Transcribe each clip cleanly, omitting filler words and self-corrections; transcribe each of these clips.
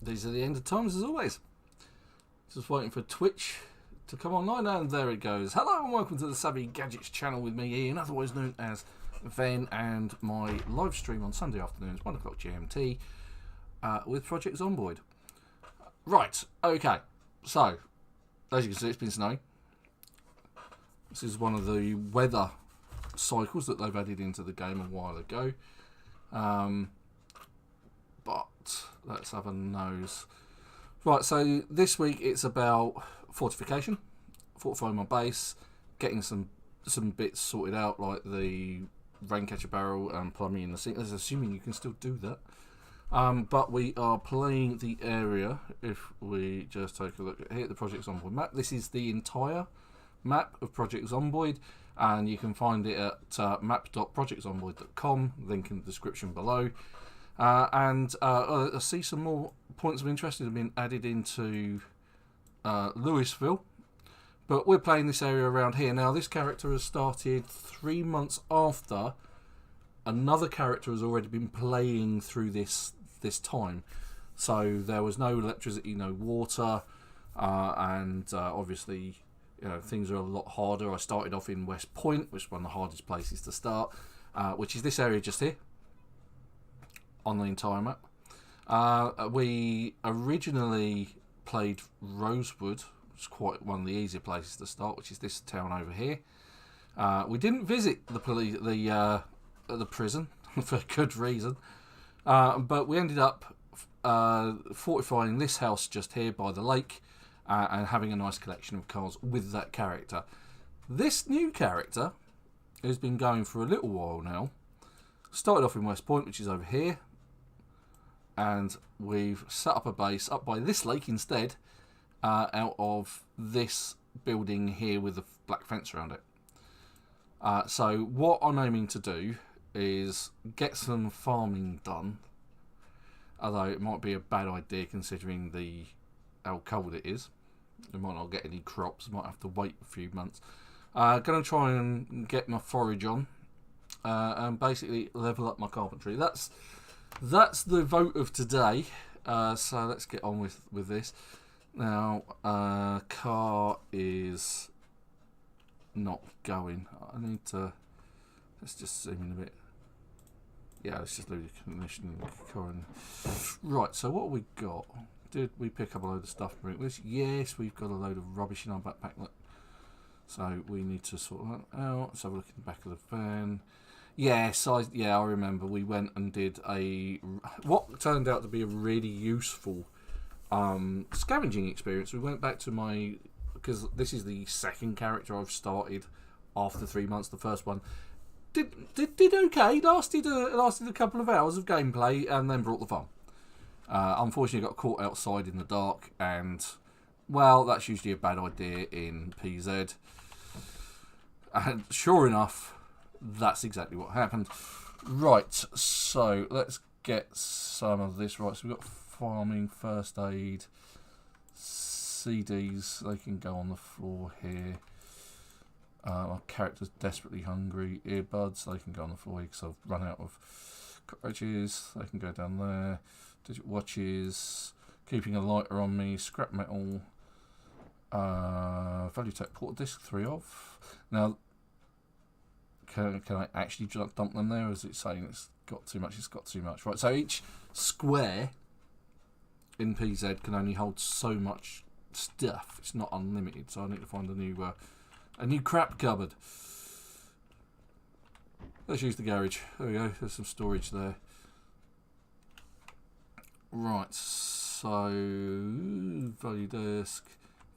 These are the end of times as always. Just waiting for Twitch to come online, and there it goes. Hello and welcome to the Savvy Gadgetz channel with me, Ian, otherwise known as Ven, and my live stream on Sunday afternoons, 1 o'clock GMT, with Project Zomboid. Right, okay, so, as you can see, it's been snowing. This is one of the weather cycles that they've added into the game a while ago. But let's have a nose. Right, so this week it's about fortification, fortifying my base, getting some bits sorted out like the raincatcher barrel and plumbing in the sink. Assuming you can still do that. But we are playing the area. If we just take a look at here, the Project Zomboid map. This is the entire map of Project Zomboid, and you can find it at map.projectzomboid.com. Link in the description below. I see some more points of interest that have been added into Louisville, but we're playing this area around here. Now this character has started 3 months after another character has already been playing through this time, so there was no electricity, no water, and obviously things are a lot harder. I started off in West Point, which is one of the hardest places to start, which is this area just here on the entire map. We originally played Rosewood, which is quite one of the easier places to start, which is this town over here. We didn't visit the prison for good reason, but we ended up fortifying this house just here by the lake, and having a nice collection of cars with that character. This new character, who's been going for a little while now, started off in West Point, which is over here, and we've set up a base up by this lake instead, out of this building here with the black fence around it. So what I'm aiming to do is get some farming done, although it might be a bad idea considering how cold it is. We might not get any crops, might have to wait a few months. Going to try and get my forage on, and basically level up my carpentry. That's the vote of today. So let's get on with this. Now, car is not going. I need to. Let's just zoom in a bit. Yeah, let's just leave the conditioning car in. Right. So what have we got? Did we pick up a load of stuff? Yes, we've got a load of rubbish in our backpack. Look. So we need to sort that out. Let's have a look in the back of the van. Yes, I remember we went and did what turned out to be a really useful scavenging experience. We went back to because this is the second character I've started after 3 months. The first one did okay, lasted a couple of hours of gameplay, and then brought the farm. Unfortunately, got caught outside in the dark, and well, that's usually a bad idea in PZ. And sure enough, that's exactly what happened. Right, so let's get some of this. Right, so we've got farming, first aid, CDs, they can go on the floor here. Our character's desperately hungry. Earbuds, they can go on the floor because I've run out of cockroaches. They can go down there. Digit watches, keeping a lighter on me, scrap metal, value tech port disc, 3 of. Now, can I actually dump them there, or is it saying it's got too much? It's got too much. Right, so each square in PZ can only hold so much stuff. It's not unlimited, so I need to find a new crap cupboard. Let's use the garage. There we go, there's some storage there. Right, so value desk,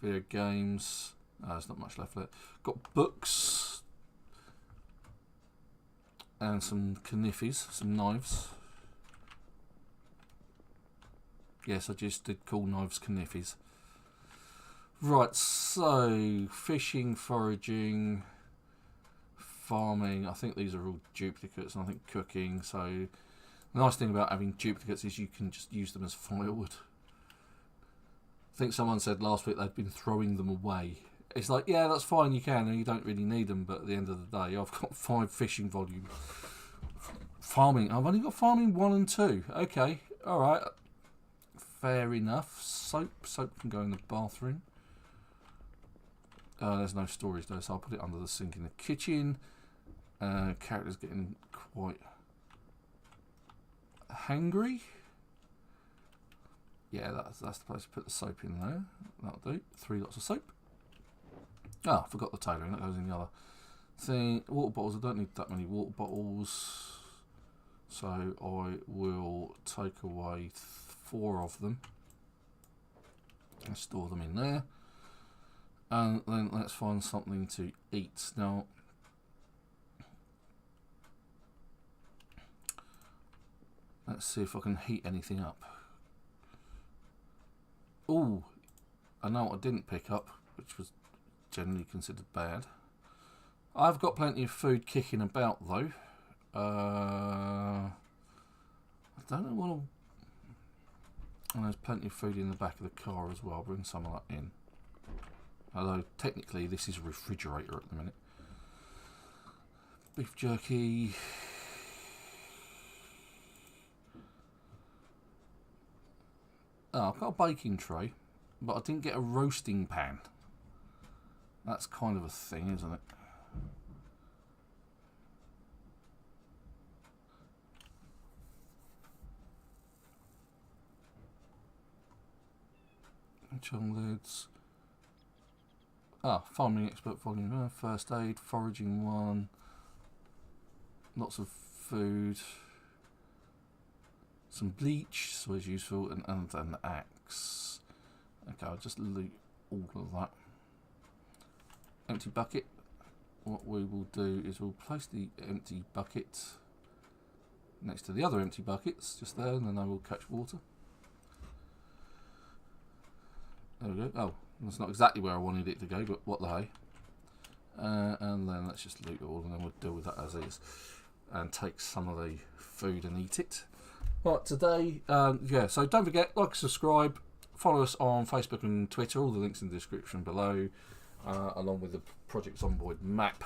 video games. There's not much left there. Got books and some kniffies, some knives. Yes, I just did call knives kniffies. Right, so fishing, foraging, farming. I think these are all duplicates, and I think cooking. So the nice thing about having duplicates is you can just use them as firewood. I think someone said last week they'd been throwing them away. It's like, yeah, that's fine, you can, and you don't really need them, but at the end of the day, I've got 5 fishing volumes. Farming, I've only got farming 1 and 2. Okay, alright. fair enough. Soap can go in the bathroom. There's no storage though, so I'll put it under the sink in the kitchen. Character's getting quite hangry. Yeah, that's the place to put the soap in there. That'll do. 3 lots of soap. Ah, I forgot the tailoring. That goes in the other thing. Water bottles. I don't need that many water bottles, so I will take away 4 of them and store them in there. And then let's find something to eat. Now, let's see if I can heat anything up. Oh, I know what I didn't pick up, which was generally considered bad. I've got plenty of food kicking about though. I don't know what and there's plenty of food in the back of the car as well. I'll bring some of that in. Although technically this is a refrigerator at the minute. Beef jerky. Oh, I've got a baking tray, but I didn't get a roasting pan. That's kind of a thing, isn't it? Chung lids. Ah, farming expert volume, first aid, foraging 1, lots of food, some bleach, so it's useful, and an axe. Okay, I'll just loot all of that. Empty bucket. What we will do is we'll place the empty bucket next to the other empty buckets, just there, and then they will catch water. There we go. Oh, that's not exactly where I wanted it to go, but what the hey. And then let's just loot it all, and then we'll deal with that as is. And take some of the food and eat it. Right, today, yeah, so don't forget, like, subscribe, follow us on Facebook and Twitter, all the links in the description below, along with the Project Zomboid map.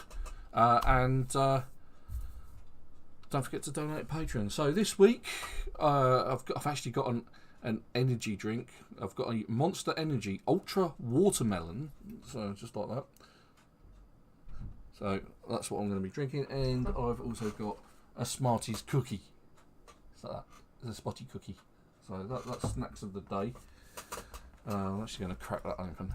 And don't forget to donate Patreon. So this week, I've actually got an energy drink. I've got a Monster Energy Ultra Watermelon, so just like that. So that's what I'm going to be drinking, and I've also got a Smarties cookie. So that's a spotty cookie. So that's snacks of the day. I'm actually going to crack that open.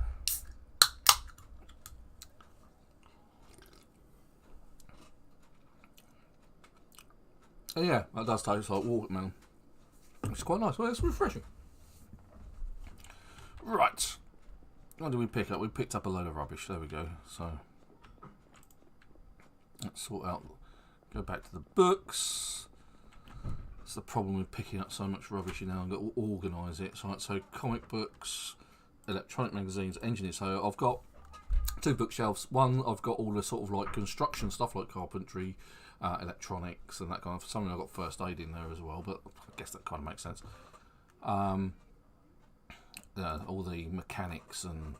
And yeah, that does taste like watermelon. It's quite nice. Well, it's refreshing. Right. What did we pick up? We picked up a load of rubbish. There we go. So let's sort out. Go back to the books. That's the problem with picking up so much rubbish now. I've got to organise it. So comic books, electronic magazines, engineering. So I've got 2 bookshelves. One, I've got all the sort of like construction stuff, like carpentry, electronics, and that kind of. Something I've got first aid in there as well, but I guess that kind of makes sense. All the mechanics and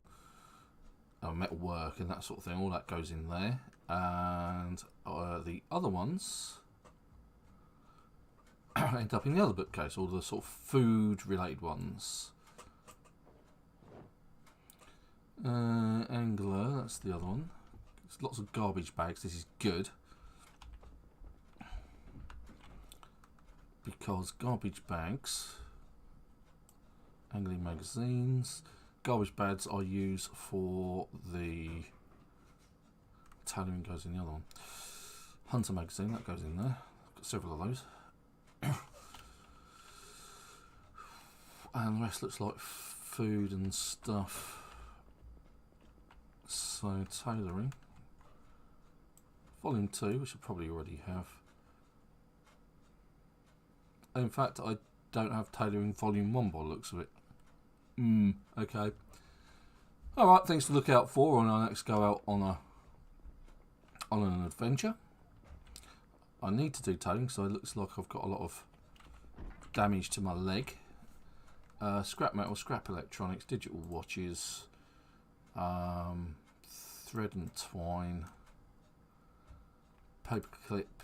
metal work and that sort of thing, all that goes in there. And the other ones end up in the other bookcase, all the sort of food related ones. Angler, that's the other one. There's lots of garbage bags. This is good, because garbage bags, angling magazines, garbage bags I use for the tailoring, goes in the other one. Hunter magazine, that goes in there. Got several of those. And the rest looks like food and stuff. So tailoring, volume 2, which I probably already have. In fact, I don't have tailoring volume 1 by the looks of it. Okay. Alright, things to look out for when I next go out on an adventure. I need to do tailoring, so it looks like I've got a lot of damage to my leg. Scrap metal, scrap electronics, digital watches, thread and twine, paper clip,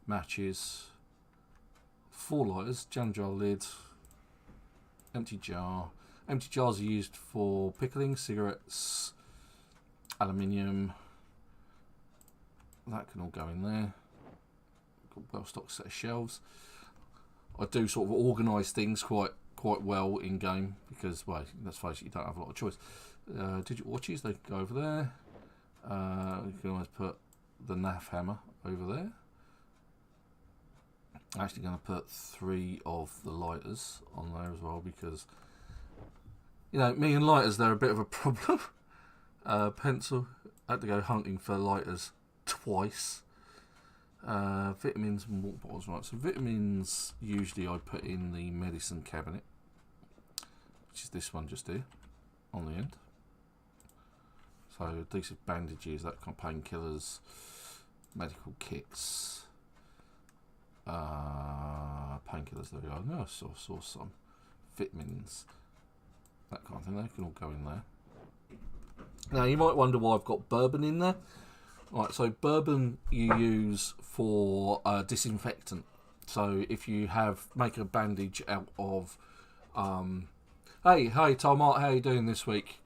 matches, 4 lighters, jam jar lid, Empty jar. Empty jars are used for pickling, cigarettes, aluminium. That can all go in there. Got well stocked set of shelves. I do sort of organise things quite well in game because, well, let's face it, you don't have a lot of choice. Digital watches, they can go over there. You can always put the NAF hammer over there. I'm actually going to put 3 of the lighters on there as well because, you know, me and lighters, they're a bit of a problem. Pencil, I had to go hunting for lighters twice. Vitamins and water bottles, right? So vitamins, usually I put in the medicine cabinet, which is this one just here, on the end. So these are bandages, that kind of painkillers, medical kits, painkillers, there we go. No, I saw some vitamins, that kind of thing, they can all go in there. Now you might wonder why I've got bourbon in there. Right, so bourbon you use for disinfectant. So if you make a bandage out of, hey Tom, how you doing this week?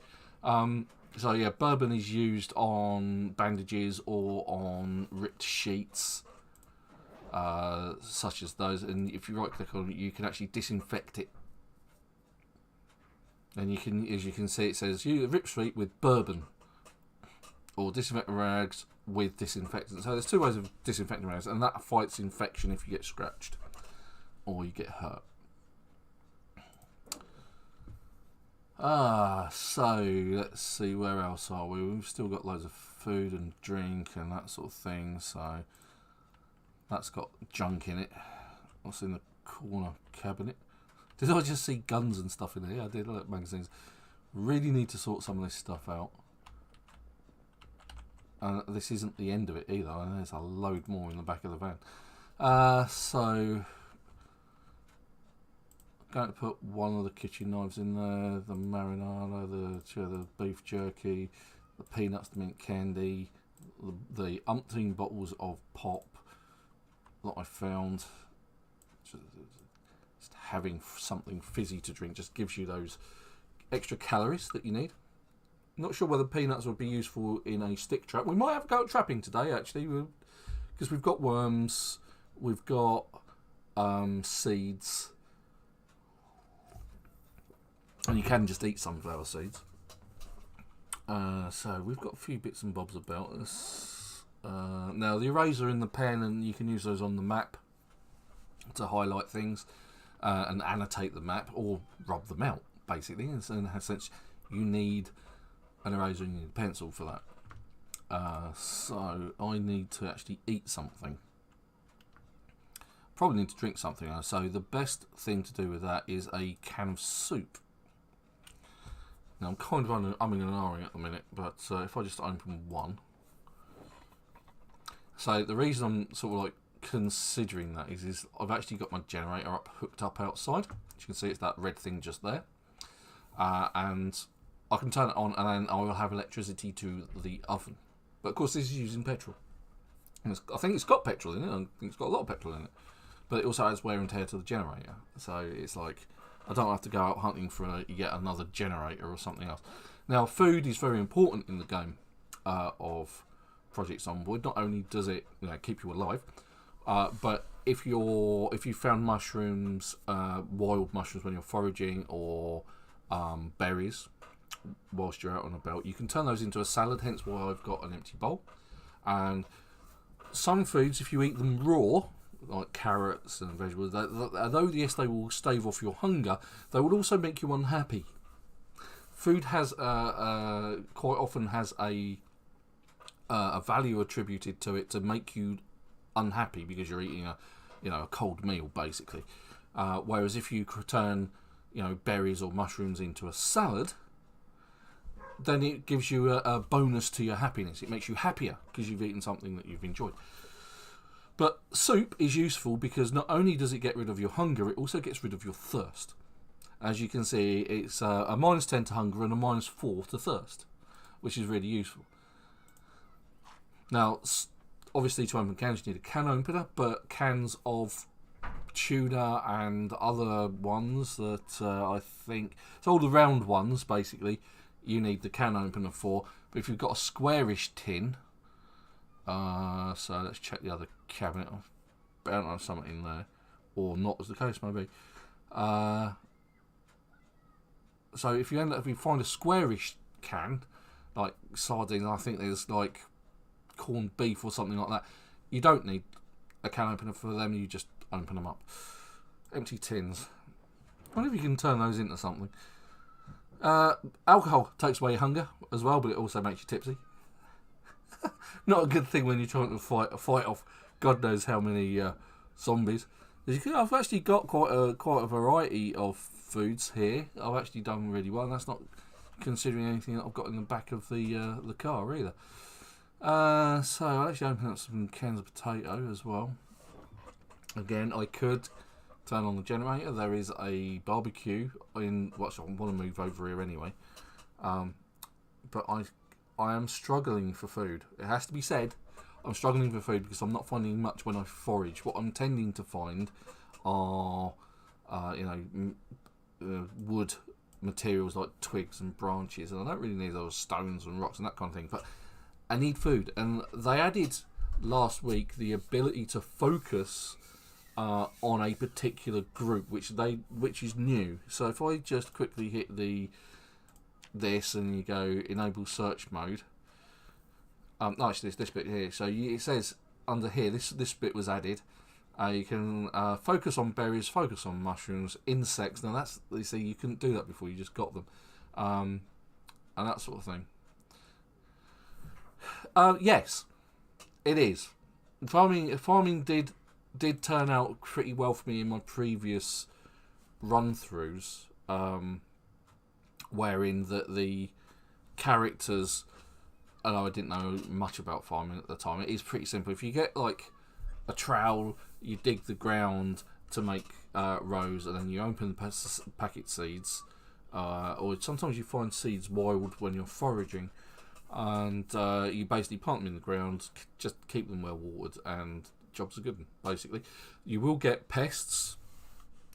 So yeah, bourbon is used on bandages or on ripped sheets, such as those. And if you right click on it, you can actually disinfect it. And you can, as you can see, it says you rip sheet with bourbon, or disinfect rags with disinfectant. So there's 2 ways of disinfecting rags, and that fights infection if you get scratched or you get hurt. So let's see, where else are we? We've still got loads of food and drink and that sort of thing, so that's got junk in it. What's in the corner cabinet? Did I just see guns and stuff in there? Yeah, I did. Look, magazines. Really need to sort some of this stuff out. And this isn't the end of it either. There's a load more in the back of the van. So I'm going to put one of the kitchen knives in there, the marinara, the beef jerky, the peanuts, the mint candy, the umpteen bottles of pop that I found. Just having something fizzy to drink just gives you those extra calories that you need. Not sure whether peanuts would be useful in a stick trap. We might have a go at trapping today, actually, because we've got worms, we've got seeds, and you can just eat sunflower seeds. So we've got a few bits and bobs about us. Now the eraser in the pen, and you can use those on the map to highlight things and annotate the map or rub them out, basically. And in a sense, you need an eraser and you need a pencil for that. So I need to actually eat something. Probably need to drink something. So the best thing to do with that is a can of soup. Now I'm kind of umming and ahhing at the minute, but if I just open one. So the reason I'm sort of like considering that is I've actually got my generator hooked up outside. As you can see, it's that red thing just there. And I can turn it on and then I will have electricity to the oven. But of course this is using petrol. And I think it's got petrol in it. I think it's got a lot of petrol in it. But it also adds wear and tear to the generator. So it's like, I don't have to go out hunting for yet another generator or something else. Now food is very important in the game of Project Zomboid. Not only does it keep you alive, but if you found mushrooms, wild mushrooms when you're foraging, or berries whilst you're out and about, you can turn those into a salad, hence why I've got an empty bowl. And some foods, if you eat them raw, like carrots and vegetables, although yes they will stave off your hunger, they will also make you unhappy. Food has quite often has a value attributed to it to make you unhappy because you're eating a cold meal, basically. Whereas if you turn berries or mushrooms into a salad, then it gives you a bonus to your happiness. It makes you happier because you've eaten something that you've enjoyed. But soup is useful because not only does it get rid of your hunger, it also gets rid of your thirst. As you can see, it's a -10 to hunger and a -4 to thirst, which is really useful. Now, obviously to open cans you need a can opener, but cans of tuna and other ones that I think... So all the round ones, basically, you need the can opener for. But if you've got a squarish tin... so let's check the other cabinet. I don't have something in there. Or not, as the case may be. So if you find a squarish can, like sardines, I think there's like corned beef or something like that, you don't need a can opener for them, you just open them up. Empty tins. I wonder if you can turn those into something. Alcohol takes away your hunger as well, but it also makes you tipsy. Not a good thing when you're trying to fight off God knows how many zombies. I've actually got quite a variety of foods here. I've actually done really well, and that's not considering anything that I've got in the back of the car either. So I'll actually open up some cans of potato as well. Again, I could turn on the generator. There is a barbecue in... Well, I want to move over here anyway. But I am struggling for food. It has to be said, I'm struggling for food because I'm not finding much when I forage. What I'm tending to find are, wood materials like twigs and branches, and I don't really need those stones and rocks and that kind of thing. But I need food, and they added last week the ability to focus on a particular group, which is new. So if I just quickly hit this and you go enable search mode. Actually, it's this bit here. So it says under here, this bit was added. You can focus on berries, focus on mushrooms, insects. Now that's, you see, you couldn't do that before. You just got them, and that sort of thing. Yes, it is. Farming did turn out pretty well for me in my previous run-throughs, wherein the characters, although I didn't know much about farming at the time, it is pretty simple. If you get like a trowel, you dig the ground to make rows, and then you open the packet seeds, or sometimes you find seeds wild when you're foraging, and you basically plant them in the ground, just keep them well watered, and jobs are good. Basically, you will get pests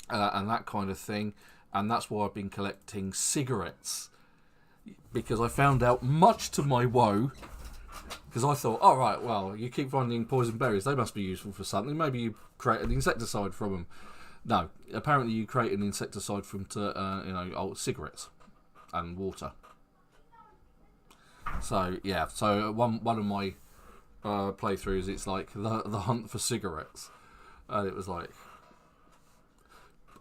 and that kind of thing, and that's why I've been collecting cigarettes, because I found out, much to my woe, because I thought, all right, well, you keep finding poison berries, they must be useful for something. Maybe you create an insecticide from them. No, apparently you create an insecticide from old cigarettes and water. So yeah, so one of my playthroughs, it's like the hunt for cigarettes, and it was like,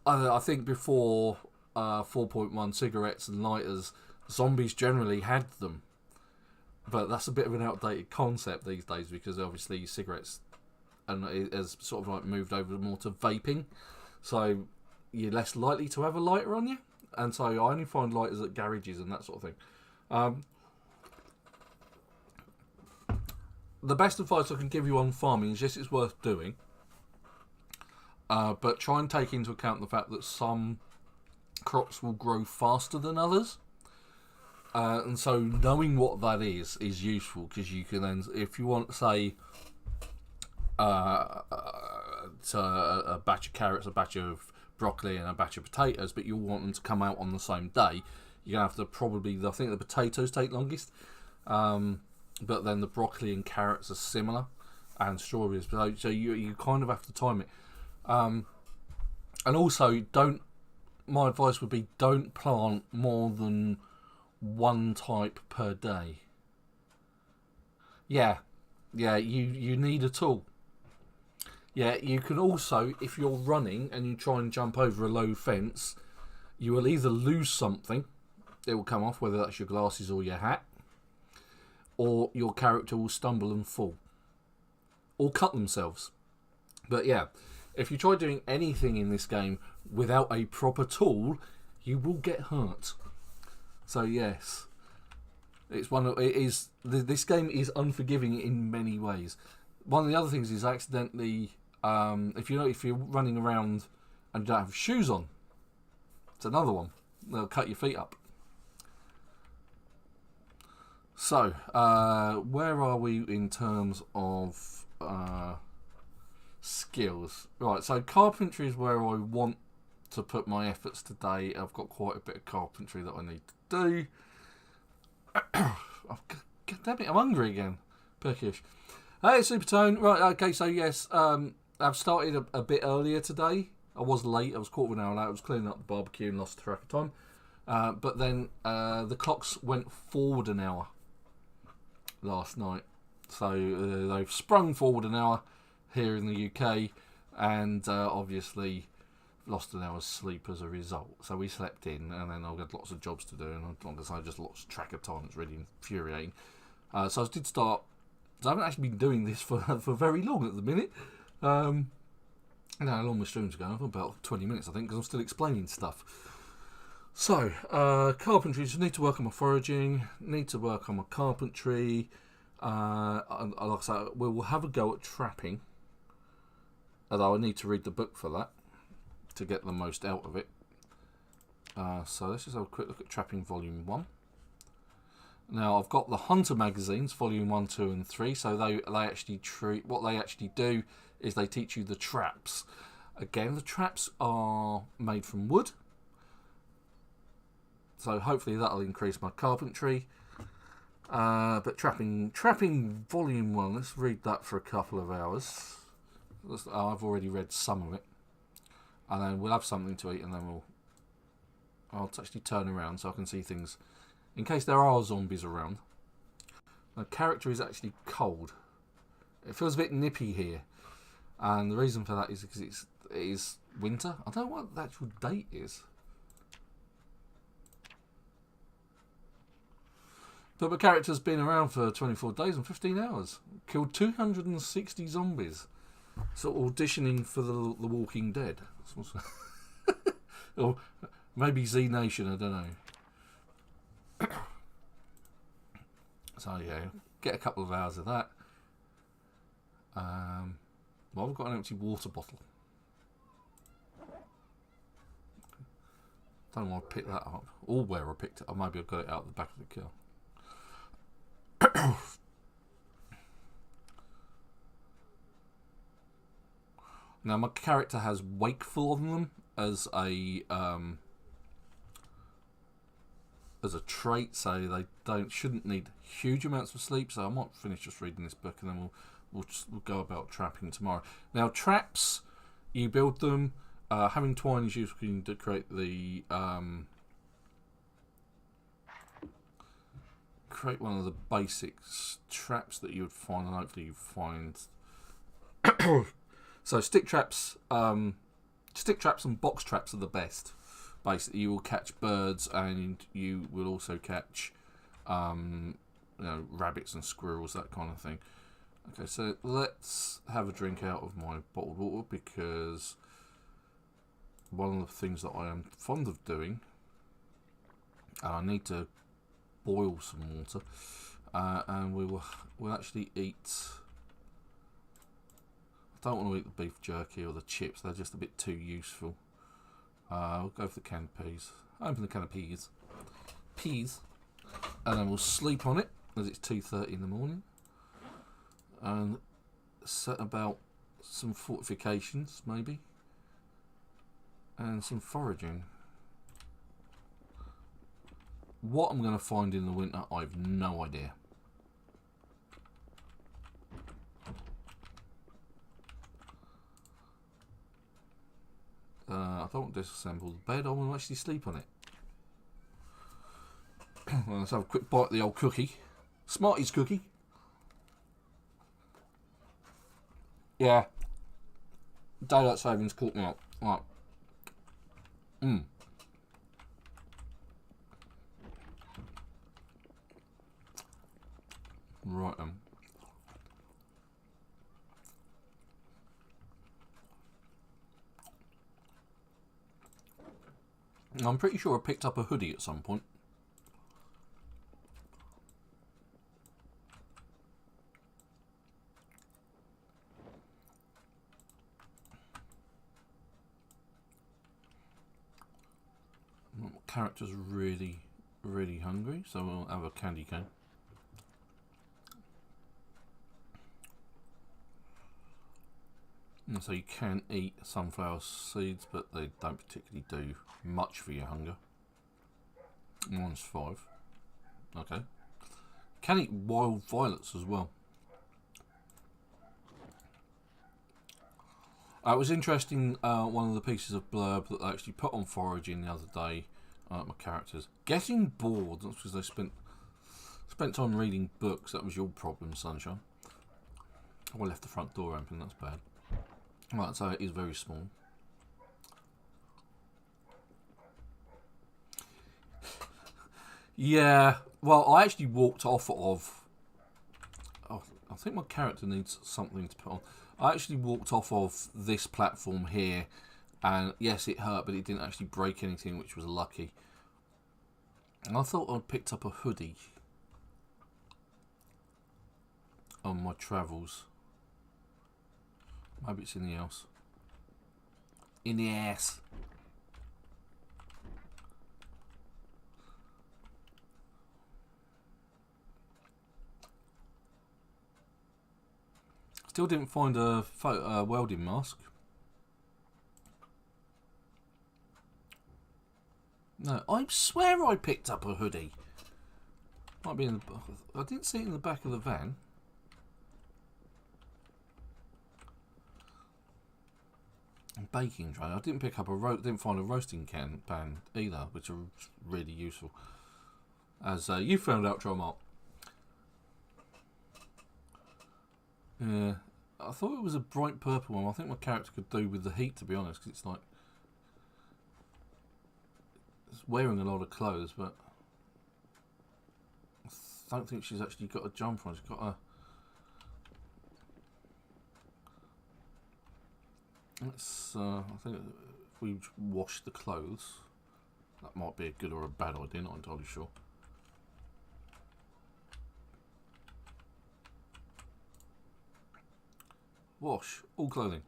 I think before 4.1 cigarettes and lighters, zombies generally had them, but that's a bit of an outdated concept these days, because obviously cigarettes and it has sort of like moved over more to vaping, so you're less likely to have a lighter on you, and so I only find lighters at garages and that sort of thing. The best advice I can give you on farming is, yes, it's worth doing, but try and take into account the fact that some crops will grow faster than others, and so knowing what that is useful, because you can then, if you want, say, a batch of carrots, a batch of broccoli and a batch of potatoes, but you want them to come out on the same day, you're going to have to probably, I think the potatoes take longest, but then the broccoli and carrots are similar, and strawberries, so you kind of have to time it. And also, my advice would be, don't plant more than one type per day. Yeah, you need a tool. Yeah, you can also, if you're running and you try and jump over a low fence, you will either lose something, it will come off, whether that's your glasses or your hat, or your character will stumble and fall, or cut themselves. But yeah, if you try doing anything in this game without a proper tool, you will get hurt. So yes, this game is unforgiving in many ways. One of the other things is accidentally, if you're running around and you don't have shoes on, it's another one. They'll cut your feet up. So, where are we in terms of skills. Right, so carpentry is where I want to put my efforts today. I've got quite a bit of carpentry that I need to do. Oh, God damn it, I'm hungry again. Perkish. Hey, Supertone. Right, okay, so yes, I've started a bit earlier today. I was late. I was quarter of an hour late. I was cleaning up the barbecue and lost track of time. But then the clocks went forward an hour last night. So they've sprung forward an hour here in the UK, and obviously lost an hour's sleep as a result. So we slept in, and then I've got lots of jobs to do, and like I say, I just lost track of time. It's really infuriating. So I did start. So I haven't actually been doing this for very long at the minute. I don't know how long my stream's going for, about 20 minutes, I think, because I'm still explaining stuff. So, carpentry, just need to work on my foraging, need to work on my carpentry. Like I say, we will have a go at trapping, although I need to read the book for that to get the most out of it. So let's just have a quick look at Trapping Volume 1. Now I've got the Hunter magazines, Volume 1, 2 and 3, so they actually what they actually do is they teach you the traps. Again, the traps are made from wood, so hopefully that'll increase my carpentry. But trapping Volume 1, let's read that for a couple of hours. I've already read some of it, and then we'll have something to eat, and then I'll actually turn around so I can see things in case there are zombies around. My character is actually cold. It feels a bit nippy here, and the reason for that is because it is winter. I don't know what the actual date is, but my character's been around for 24 days and 15 hours. Killed 260 zombies. So auditioning for the Walking Dead. Or maybe Z Nation, I don't know. So yeah, get a couple of hours of that. Well, I've got an empty water bottle. Don't know why I picked that up, or where I picked it up. Maybe I got it out the back of the car. Now my character has wakeful on them as a trait, so they shouldn't need huge amounts of sleep. So I might finish just reading this book, and then we'll go about trapping tomorrow. Now traps, you build them. Having twine is useful to create the create one of the basic traps that you would find, and hopefully you find. So stick traps and box traps are the best. Basically, you will catch birds, and you will also catch, rabbits and squirrels, that kind of thing. Okay, so let's have a drink out of my bottled water, because one of the things that I am fond of doing, and I need to boil some water, and we'll actually eat. I don't want to eat the beef jerky or the chips; they're just a bit too useful. We'll go for the canned peas. Open the can of peas, and then we'll sleep on it as it's 2:30 in the morning, and set about some fortifications maybe, and some foraging. What I'm going to find in the winter, I've no idea. I don't want to disassemble the bed, I want to actually sleep on it. Well, let's have a quick bite of the old cookie. Smarties cookie. Yeah. Daylight savings caught me up. Right. Right then. I'm pretty sure I picked up a hoodie at some point. My character's really, really hungry, so we'll have a candy cane. And so you can eat sunflower seeds, but they don't particularly do much for your hunger. Mine's 5. Okay. Can eat wild violets as well. It was interesting, one of the pieces of blurb that they actually put on Foraging the other day, my characters. Getting bored, that's because they spent time reading books. That was your problem, Sunshine. Oh, I left the front door open, that's bad. Right, so it is very small. Yeah, well, I actually walked off of... Oh, I think my character needs something to put on. I actually walked off of this platform here, and yes, it hurt, but it didn't actually break anything, which was lucky. And I thought I'd picked up a hoodie on my travels. Maybe it's in the house. In the ass. Still didn't find a welding mask. No, I swear I picked up a hoodie. Might be in the... I didn't see it in the back of the van. Baking tray. I didn't pick up didn't find a roasting pan either, which are really useful. As you found out, Trollmark. Yeah, I thought it was a bright purple one. I think my character could do with the heat, to be honest, because it's like it's wearing a lot of clothes, but I don't think she's actually got a jumper on. She's got a... Let's, I think if we wash the clothes, that might be a good or a bad idea, not entirely sure. Wash all clothing.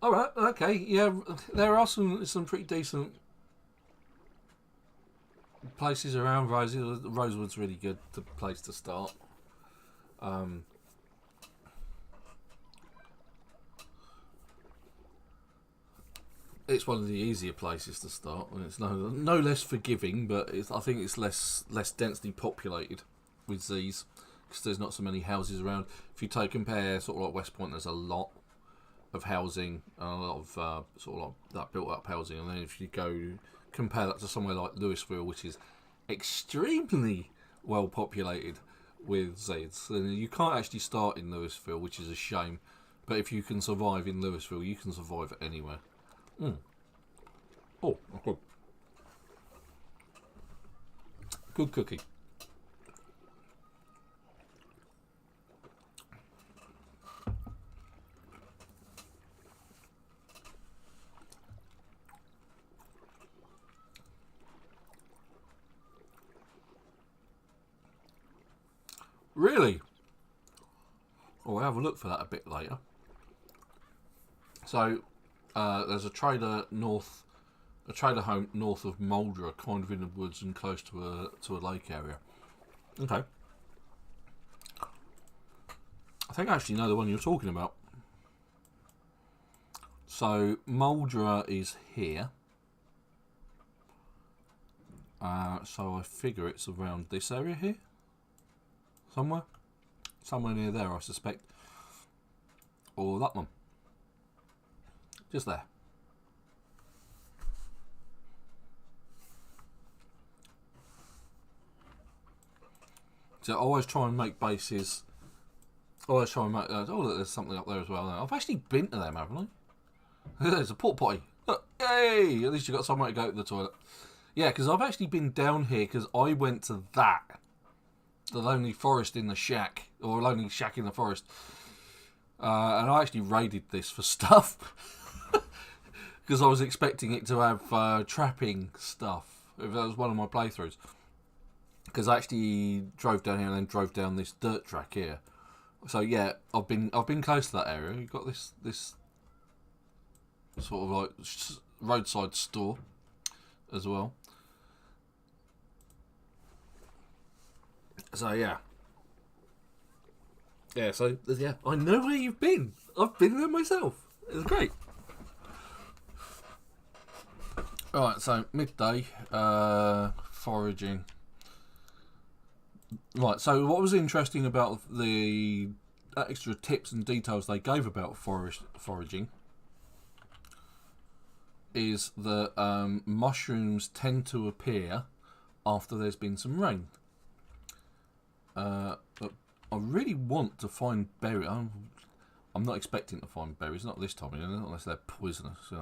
Alright, okay, yeah, there are some pretty decent places around Rosewood. Rosewood's really good place to start. It's one of the easier places to start, and it's no less forgiving, but I think it's less densely populated with these, because there's not so many houses around. If you compare sort of like West Point, there's a lot of housing, and a lot of sort of like that built up housing, and then if you go compare that to somewhere like Louisville, which is extremely well populated with Zeds, then you can't actually start in Louisville, which is a shame. But if you can survive in Louisville, you can survive anywhere. Oh, good. Good cookie. Really? Oh, we'll have a look for that a bit later. So, there's a trader home north of Mouldra, kind of in the woods and close to a lake area. Okay. I think I actually know the one you're talking about. So Mouldra is here. So I figure it's around this area here. Somewhere near there, I suspect. Or that one. Just there. So I always try and make bases. Always try and make... oh, look, there's something up there as well. I've actually been to them, haven't I? There's a port potty. Look, yay! At least you've got somewhere to go to the toilet. Yeah, because I've actually been down here because I went to that. The Lonely Forest in the Shack. Or Lonely Shack in the Forest. And I actually raided this for stuff. Because I was expecting it to have trapping stuff. If that was one of my playthroughs. Because I actually drove down here and then drove down this dirt track here. So yeah, I've been close to that area. You've got this sort of like roadside store as well. So yeah. Yeah, so, yeah, I know where you've been. I've been there myself. It was great. Alright, so midday, foraging. Right, so what was interesting about the extra tips and details they gave about foraging is that mushrooms tend to appear after there's been some rain. But I really want to find berries. I'm not expecting to find berries, not this time, unless they're poisonous,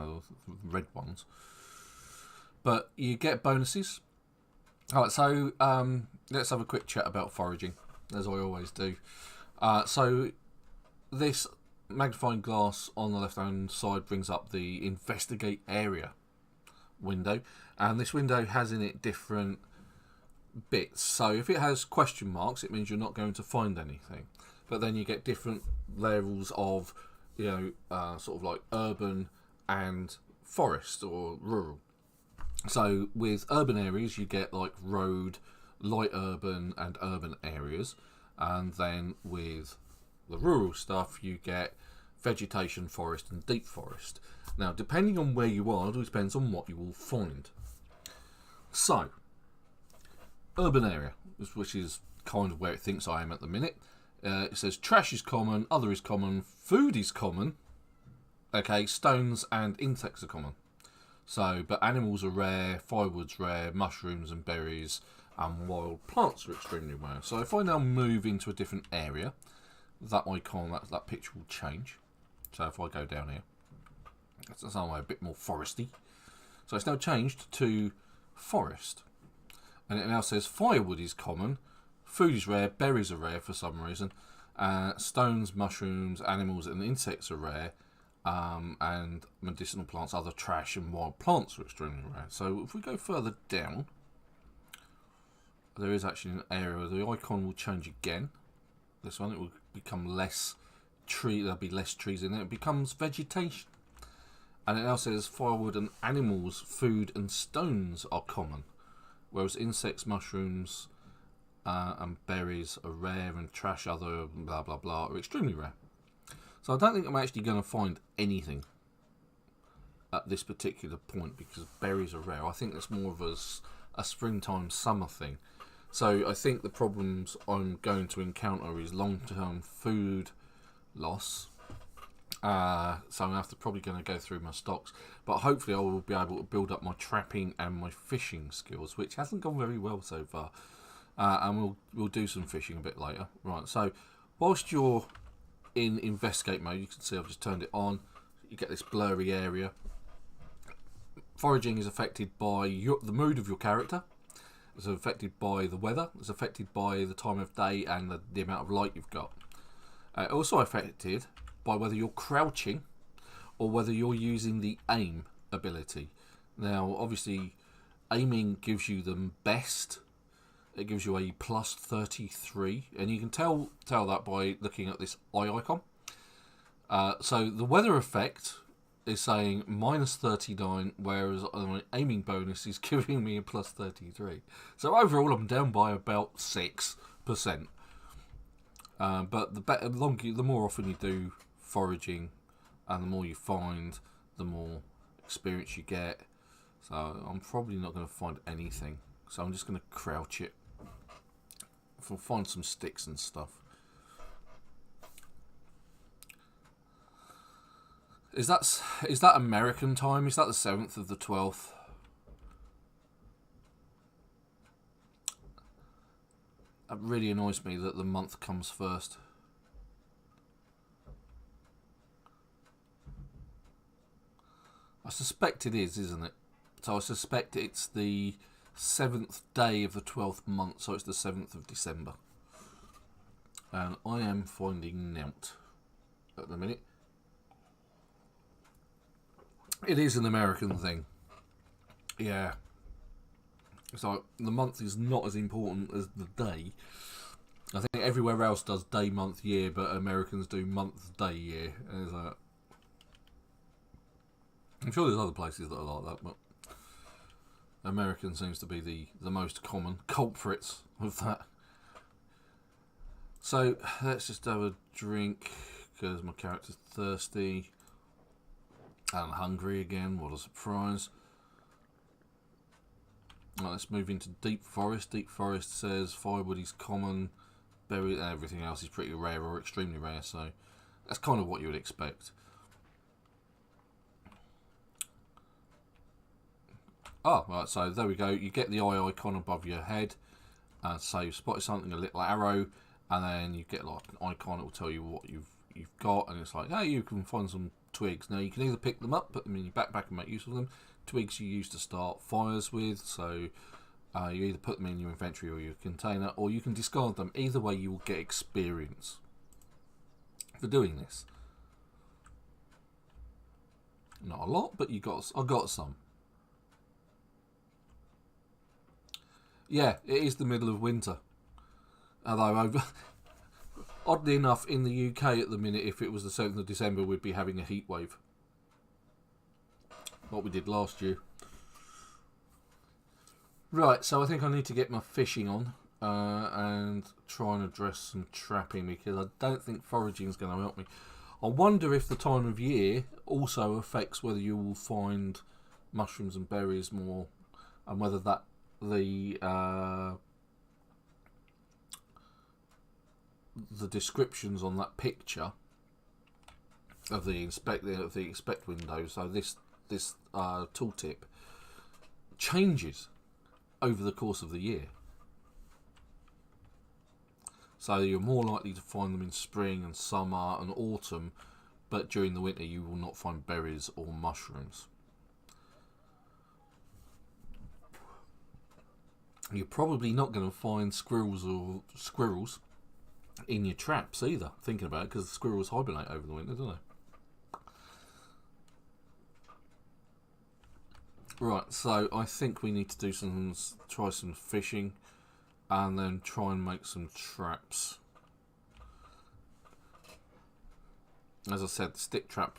red ones. But you get bonuses. Alright, so let's have a quick chat about foraging, as I always do. So this magnifying glass on the left hand side brings up the investigate area window, and this window has in it different bits. So if it has question marks, it means you're not going to find anything, but then you get different levels of sort of like urban and forest or rural. So with urban areas you get like road, light urban and urban areas, and then with the rural stuff you get vegetation, forest and deep forest. Now depending on where you are, it all depends on what you will find. So urban area, which is kind of where it thinks I am at the minute. It says trash is common, other is common, food is common, okay, stones and insects are common. So, but animals are rare, firewood's rare, mushrooms and berries and wild plants are extremely rare. So if I now move into a different area, that icon, that picture will change. So if I go down here, it's somewhere a bit more foresty. So it's now changed to forest. And it now says firewood is common, food is rare, berries are rare for some reason, stones, mushrooms, animals and insects are rare, and medicinal plants, other trash and wild plants are extremely rare. So if we go further down, there is actually an area where the icon will change again. This one, it will become less tree, there'll be less trees in it, it becomes vegetation. And it now says firewood and animals, food and stones are common, whereas insects, mushrooms and berries are rare, and trash, other blah blah blah are extremely rare. So I don't think I'm actually going to find anything at this particular point because berries are rare. I think that's more of a springtime summer thing. So I think the problems I'm going to encounter is long-term food loss. So I'm probably going to go through my stocks, but hopefully I will be able to build up my trapping and my fishing skills, which hasn't gone very well so far. And we'll do some fishing a bit later. Right. So whilst you're in investigate mode, you can see I've just turned it on. You get this blurry area. Foraging is affected by the mood of your character. It's affected by the weather. It's affected by the time of day and the amount of light you've got. Also affected by whether you're crouching or whether you're using the aim ability. Now, obviously, aiming gives you the best. It gives you a plus 33, and you can tell that by looking at this eye icon. So the weather effect is saying minus 39, whereas my aiming bonus is giving me a plus 33. So overall, I'm down by about 6%. But the more often you do foraging, and the more you find, the more experience you get. So I'm probably not going to find anything. So I'm just going to crouch it. We'll find some sticks and stuff. Is that American time? Is that the 7th of the 12th? It really annoys me that the month comes first. I suspect it is, isn't it? So I suspect it's the 7th day of the 12th month, so it's the 7th of December. And I am finding nought at the minute. It is an American thing. Yeah. So the month is not as important as the day. I think everywhere else does day, month, year, but Americans do month, day, year. I'm sure there's other places that are like that, but American seems to be the most common culprits of that. So let's just have a drink because my character's thirsty and hungry again. What a surprise. Right, let's move into Deep Forest. Deep Forest says firewood is common, berry, and everything else is pretty rare or extremely rare, so that's kind of what you would expect. Oh, right, so there we go. You get the eye icon above your head. So you've spotted something, a little arrow, and then you get like an icon that will tell you what you've got, and it's like, hey, you can find some twigs. Now you can either pick them up, put them in your backpack and make use of them. Twigs you use to start fires with, so you either put them in your inventory or your container, or you can discard them. Either way, you will get experience for doing this. Not a lot, but I got some. Yeah, it is the middle of winter. Although, oddly enough, in the UK at the minute, if it was the 7th of December, we'd be having a heat wave. What we did last year. Right, so I think I need to get my fishing on and try and address some trapping, because I don't think foraging is going to help me. I wonder if the time of year also affects whether you will find mushrooms and berries more, and whether that the descriptions on that picture of the expect window, so this tooltip changes over the course of the year. So you're more likely to find them in spring and summer and autumn, but during the winter you will not find berries or mushrooms. You're probably not going to find squirrels in your traps either, thinking about it, because the squirrels hibernate over the winter, don't they? Right, so I think we need to try some fishing, and then try and make some traps. As I said, the stick trap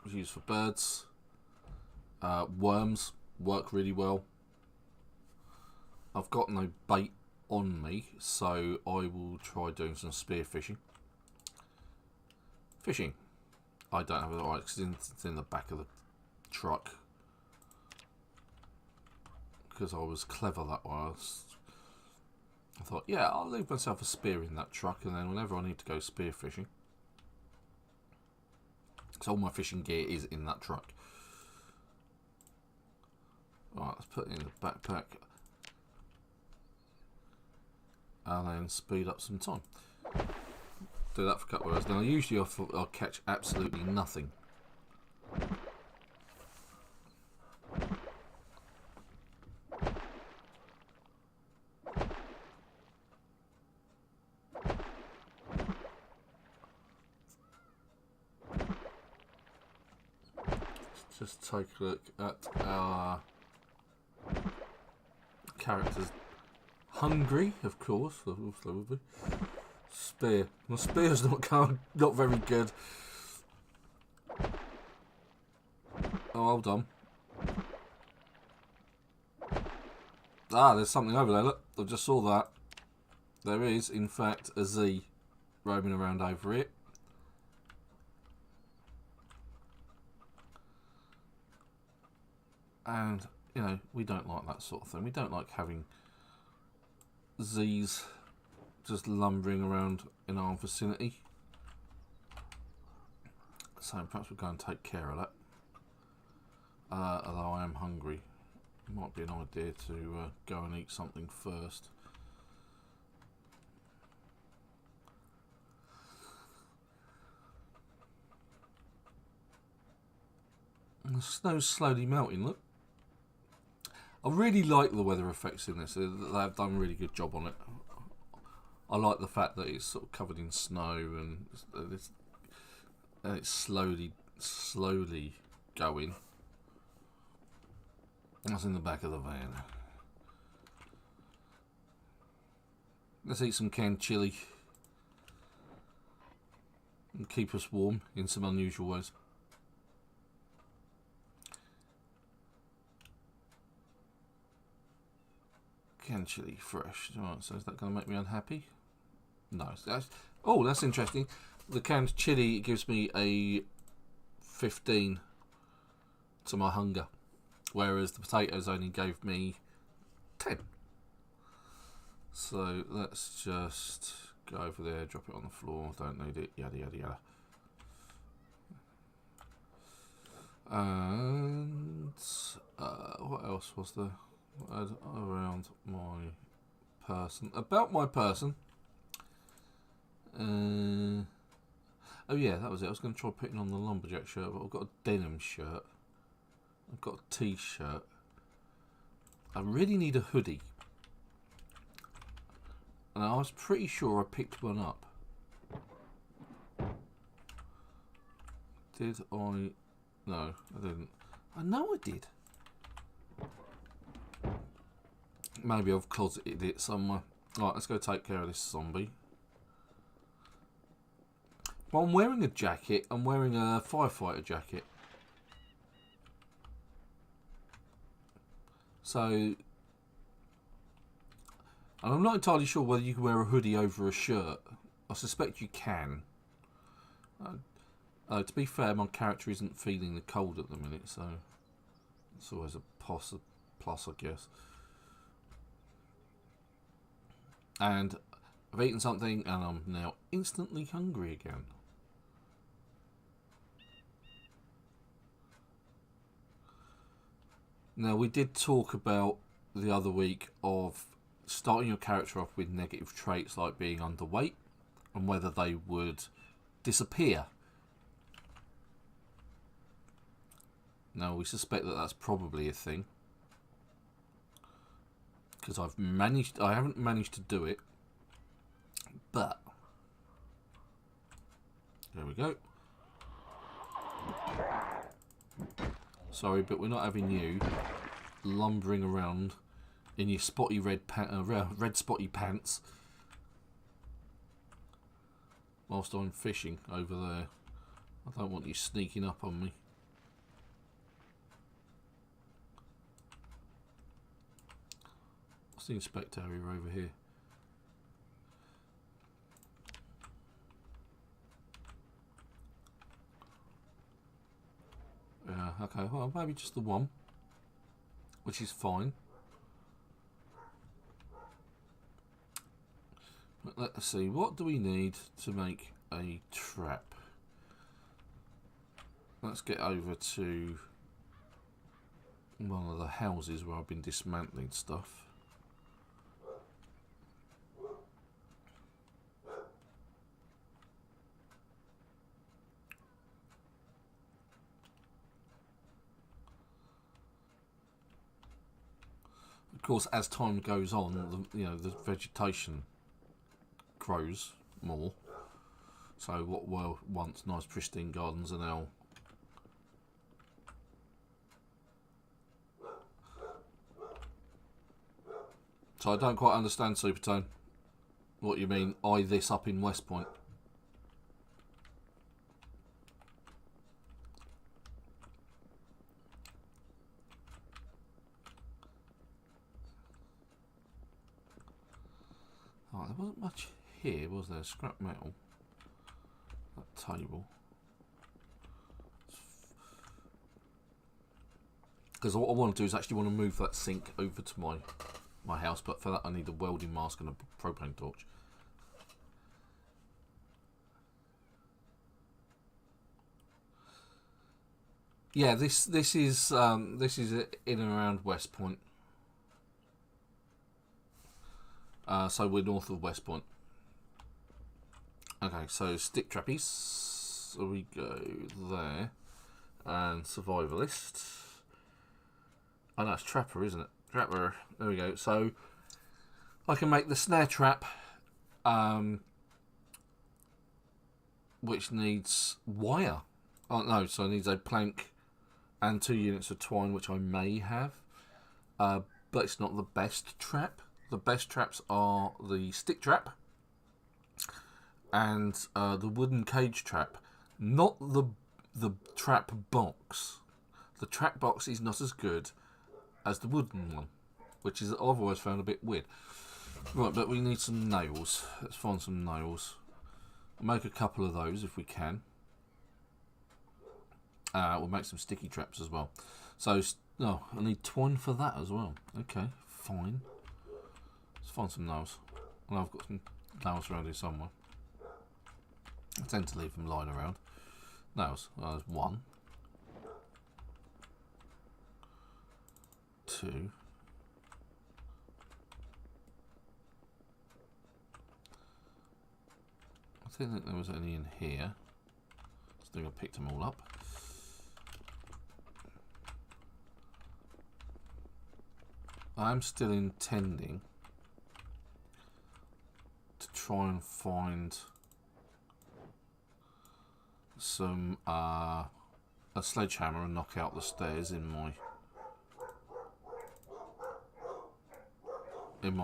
is used for birds. Worms work really well. I've got no bait on me, so I will try doing some spear fishing. I don't have it right because it's in the back of the truck. Because I was clever that way. I thought, yeah, I'll leave myself a spear in that truck, and then whenever I need to go spear fishing. So all my fishing gear is in that truck. Right, let's put it in the backpack. And then speed up some time. Do that for a couple of hours. Now, usually I'll catch absolutely nothing. Let's just take a look at our characters. Hungry, of course. Spear. My spear's not very good. Oh, hold on. Ah, there's something over there. Look, I just saw that. There is, in fact, a Z roaming around over it. And, you know, we don't like that sort of thing. We don't like having Z's just lumbering around in our vicinity. So perhaps we'll go and take care of that. Although I am hungry. It might be an idea to go and eat something first. And the snow's slowly melting, look. I really like the weather effects in this. They've done a really good job on it. I like the fact that it's sort of covered in snow and it's slowly going. That's in the back of the van. Let's eat some canned chili and keep us warm in some unusual ways. Canned chili fresh. Right, so is that going to make me unhappy? Nice. That's interesting. The canned chili gives me a 15 to my hunger, whereas the potatoes only gave me 10. So let's just go over there, drop it on the floor. Don't need it. Yada yada yada. And what else was there around my person? About my person. Oh yeah, that was it. I was going to try putting on the lumberjack shirt, but I've got a denim shirt. I've got a t-shirt. I really need a hoodie. And I was pretty sure I picked one up. Did I? No, I didn't. I know I did. Maybe I've closeted it somewhere. Right, let's go take care of this zombie. Well, I'm wearing a jacket. I'm wearing a firefighter jacket. So, and I'm not entirely sure whether you can wear a hoodie over a shirt. I suspect you can. To be fair, my character isn't feeling the cold at the minute, so it's always a plus, I guess. And I've eaten something, and I'm now instantly hungry again. Now, we did talk about the other week of starting your character off with negative traits like being underweight and whether they would disappear. Now, we suspect that that's probably a thing, because I haven't managed to do it, but there we go. Sorry, but we're not having you lumbering around in your spotty red spotty pants whilst I'm fishing over there. I don't want you sneaking up on me. What's the inspector area over here? Yeah, okay, well, maybe just the one, which is fine. But let's see, what do we need to make a trap? Let's get over to one of the houses where I've been dismantling stuff. Of course, as time goes on, the vegetation grows more. So what were once nice pristine gardens are now so I don't quite understand, Supertone, what you mean, eye this up in West Point. Oh, there wasn't much here, was there? Scrap metal. That table. Because what I want to do is actually want to move that sink over to my house, but for that I need a welding mask and a propane torch. Yeah, this is in and around West Point. So we're north of West Point. Okay, so stick trappies. So we go there. And survivalist. Oh no, it's trapper, isn't it? Trapper. There we go. So I can make the snare trap, which needs wire. Oh no, so it needs a plank and 2 units of twine, which I may have. But it's not the best trap. The best traps are the stick trap and the wooden cage trap. Not the trap box. The trap box is not as good as the wooden one, which is I've always found a bit weird. Right, but we need some nails. Let's find some nails. We'll make a couple of those if we can. We'll make some sticky traps as well. So, no, I need twine for that as well. Okay, fine. Let's find some nails. Well, I've got some nails around here somewhere. I tend to leave them lying around. Nails. There's 1. 2. I didn't think there was any in here. I think I picked them all up. I'm still intending to try and find some a sledgehammer and knock out the stairs in my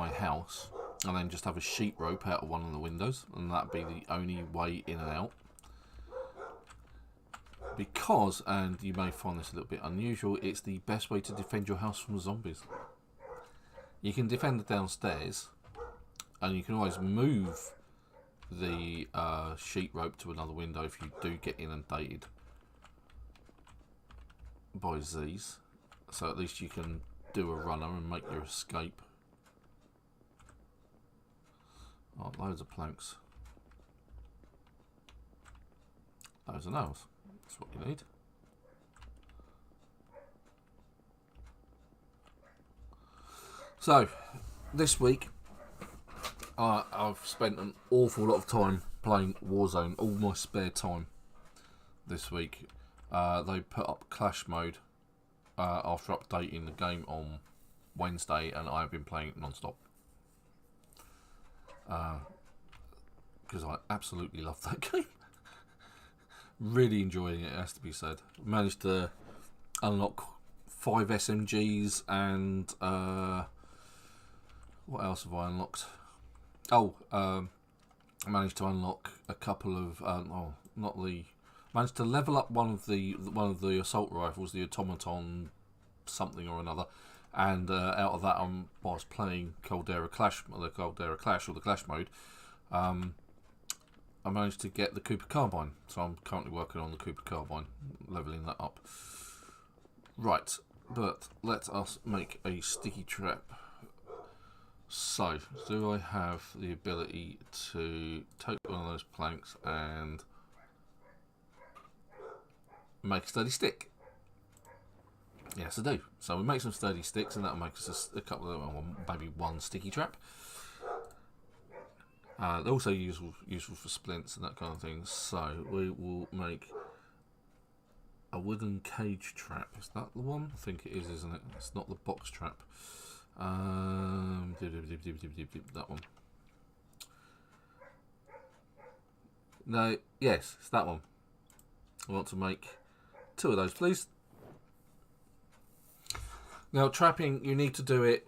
house, and then just have a sheet rope out of one of the windows, and that'd be the only way in and out. Because, and you may find this a little bit unusual, it's the best way to defend your house from zombies. You can defend the downstairs, and you can always move the sheet rope to another window if you do get inundated by Z's. So at least you can do a runner and make your escape. Oh, loads of planks. Loads of nails. That's what you need. So, this week, I've spent an awful lot of time playing Warzone, all my spare time this week. They put up Clash mode after updating the game on Wednesday, and I've been playing it non-stop. Because I absolutely love that game. Really enjoying it, it has to be said. Managed to unlock 5 SMGs and what else have I unlocked? Oh, I managed to unlock a couple of managed to level up one of the assault rifles, the automaton something or another, and out of that I was playing Caldera Clash, or the Clash mode. I managed to get the Cooper Carbine, so I'm currently working on the Cooper Carbine, leveling that up. Right, but let us make a sticky trap. So, do I have the ability to take one of those planks and make a sturdy stick? Yes, I do. So we make some sturdy sticks, and that'll make us a couple of, maybe one sticky trap. They're also useful for splints and that kind of thing. So we will make a wooden cage trap. Is that the one? I think it is, isn't it? It's not the box trap. That one. No, yes, it's that one. I want to make 2 of those, please. Now, trapping, you need to do it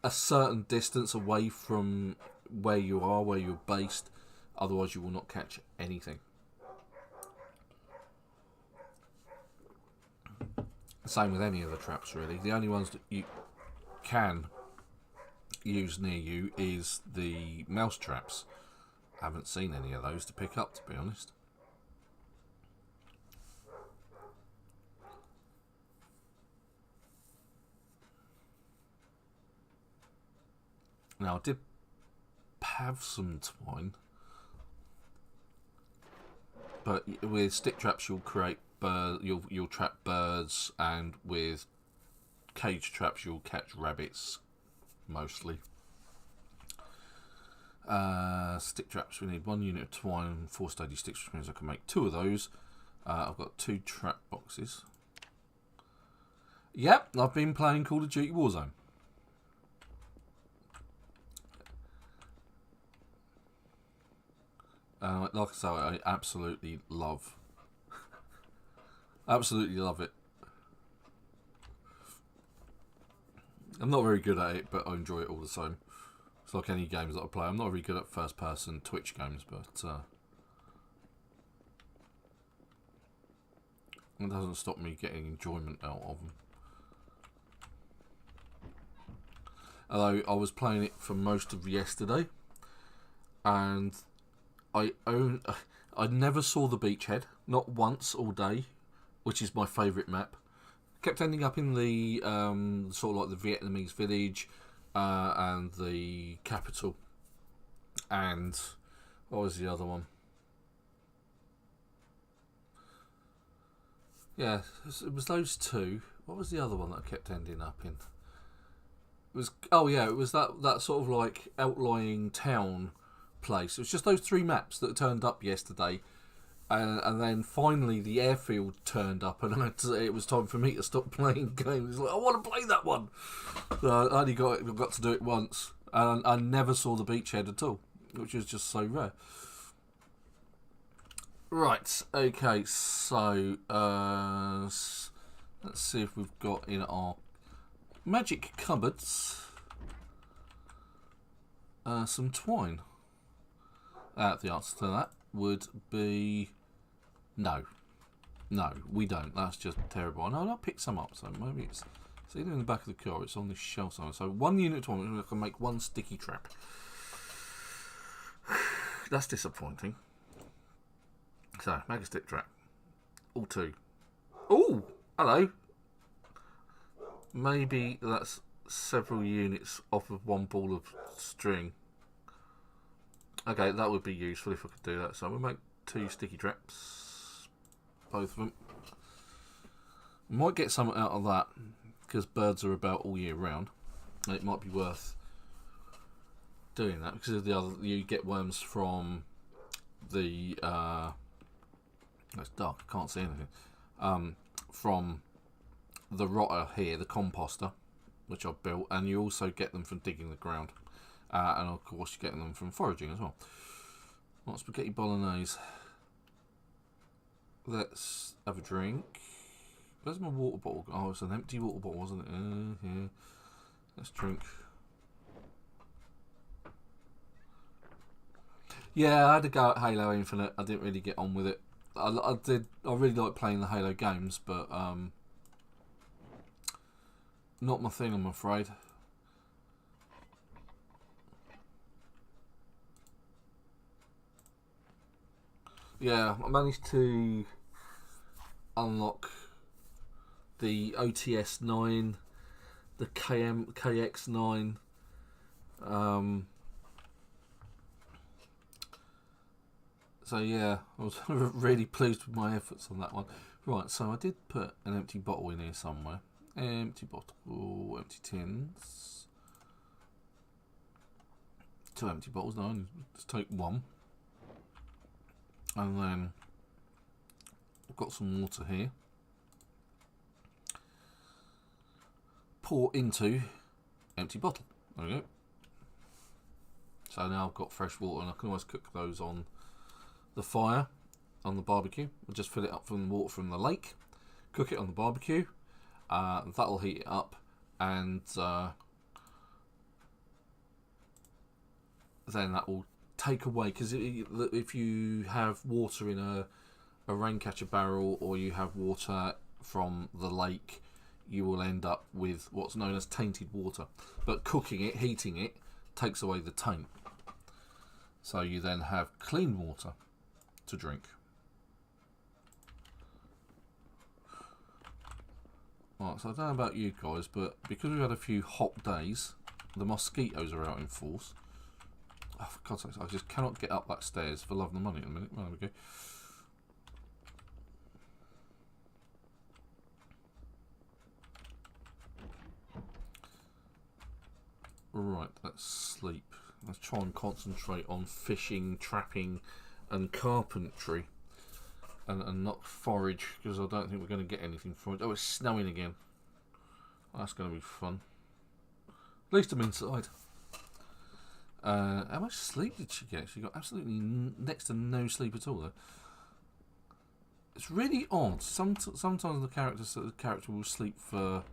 a certain distance away from where you are, where you're based. Otherwise, you will not catch anything. Same with any of the traps, really. The only ones that you can use near you is the mouse traps. I haven't seen any of those to pick up, to be honest. Now, I did have some twine, but with stick traps you'll create you'll trap birds, and with cage traps you'll catch rabbits mostly. Stick traps, we need 1 unit of twine and 4 sturdy sticks, which means I can make 2 of those. I've got 2 trap boxes. Yep, I've been playing Call of Duty Warzone. Like I say, I absolutely love it. I'm not very good at it, but I enjoy it all the same. It's like any games that I play. I'm not very good at first-person Twitch games, but it doesn't stop me getting enjoyment out of them. Although I was playing it for most of yesterday, and I never saw the beachhead, not once all day, which is my favourite map. Kept ending up in the sort of like the Vietnamese village and the capital, and what was the other one? Yeah, it was those two. What was the other one that I kept ending up in? It was it was that sort of like outlying town place. It was just those three maps that turned up yesterday, and then finally the airfield turned up, and it was time for me to stop playing games. Like, I want to play that one. So I only got to do it once, and I never saw the beachhead at all, which is just so rare. Right, okay, so let's see if we've got in our magic cupboards some twine. The answer to that would be no. No, we don't. That's just terrible. No, I'll pick some up, so maybe it's either in the back of the car or it's on this shelf somewhere. So 1 unit of twine, I can make 1 sticky trap. That's disappointing. So, make a stick trap. All 2. Oh, hello. Maybe that's several units off of 1 ball of string. Okay, that would be useful if I could do that. So we'll make 2 sticky traps. Both of them. Might get something out of that, because birds are about all year round. And it might be worth doing that, because of the other, you get worms from the it's dark, I can't see anything. From the rotter here, the composter, which I've built, and you also get them from digging the ground, and of course you're getting them from foraging as well. Right, spaghetti bolognese. Let's have a drink. Where's my water bottle? Oh, it's an empty water bottle, wasn't it? Yeah. Let's drink. Yeah, I had a go at Halo Infinite. I didn't really get on with it. I really like playing the Halo games, but not my thing, I'm afraid. Yeah, I managed to unlock the OTS 9, the KX 9. So yeah, I was really pleased with my efforts on that one. Right, so I did put an empty bottle in here somewhere. Empty bottle, empty tins. 2 empty bottles, no, let's take 1. And then I've got some water here. Pour into empty bottle. There we go. So now I've got fresh water, and I can always cook those on the fire on the barbecue. I'll just fill it up from the water from the lake, cook it on the barbecue. That'll heat it up, and then that will take away, because if you have water in a raincatcher barrel, or you have water from the lake, you will end up with what's known as tainted water. But cooking it, heating it, takes away the taint. So you then have clean water to drink. Right, so I don't know about you guys, but because we've had a few hot days, the mosquitoes are out in force. Oh, for God's sake, I just cannot get up that stairs for love of the money in a minute. Well, there we go. Right, let's sleep. Let's try and concentrate on fishing, trapping, and carpentry, and not forage, because I don't think we're going to get anything from it. Oh, it's snowing again. That's going to be fun. At least I'm inside. How much sleep did she get? She got absolutely next to no sleep at all, though. It's really odd. Sometimes the character will sleep for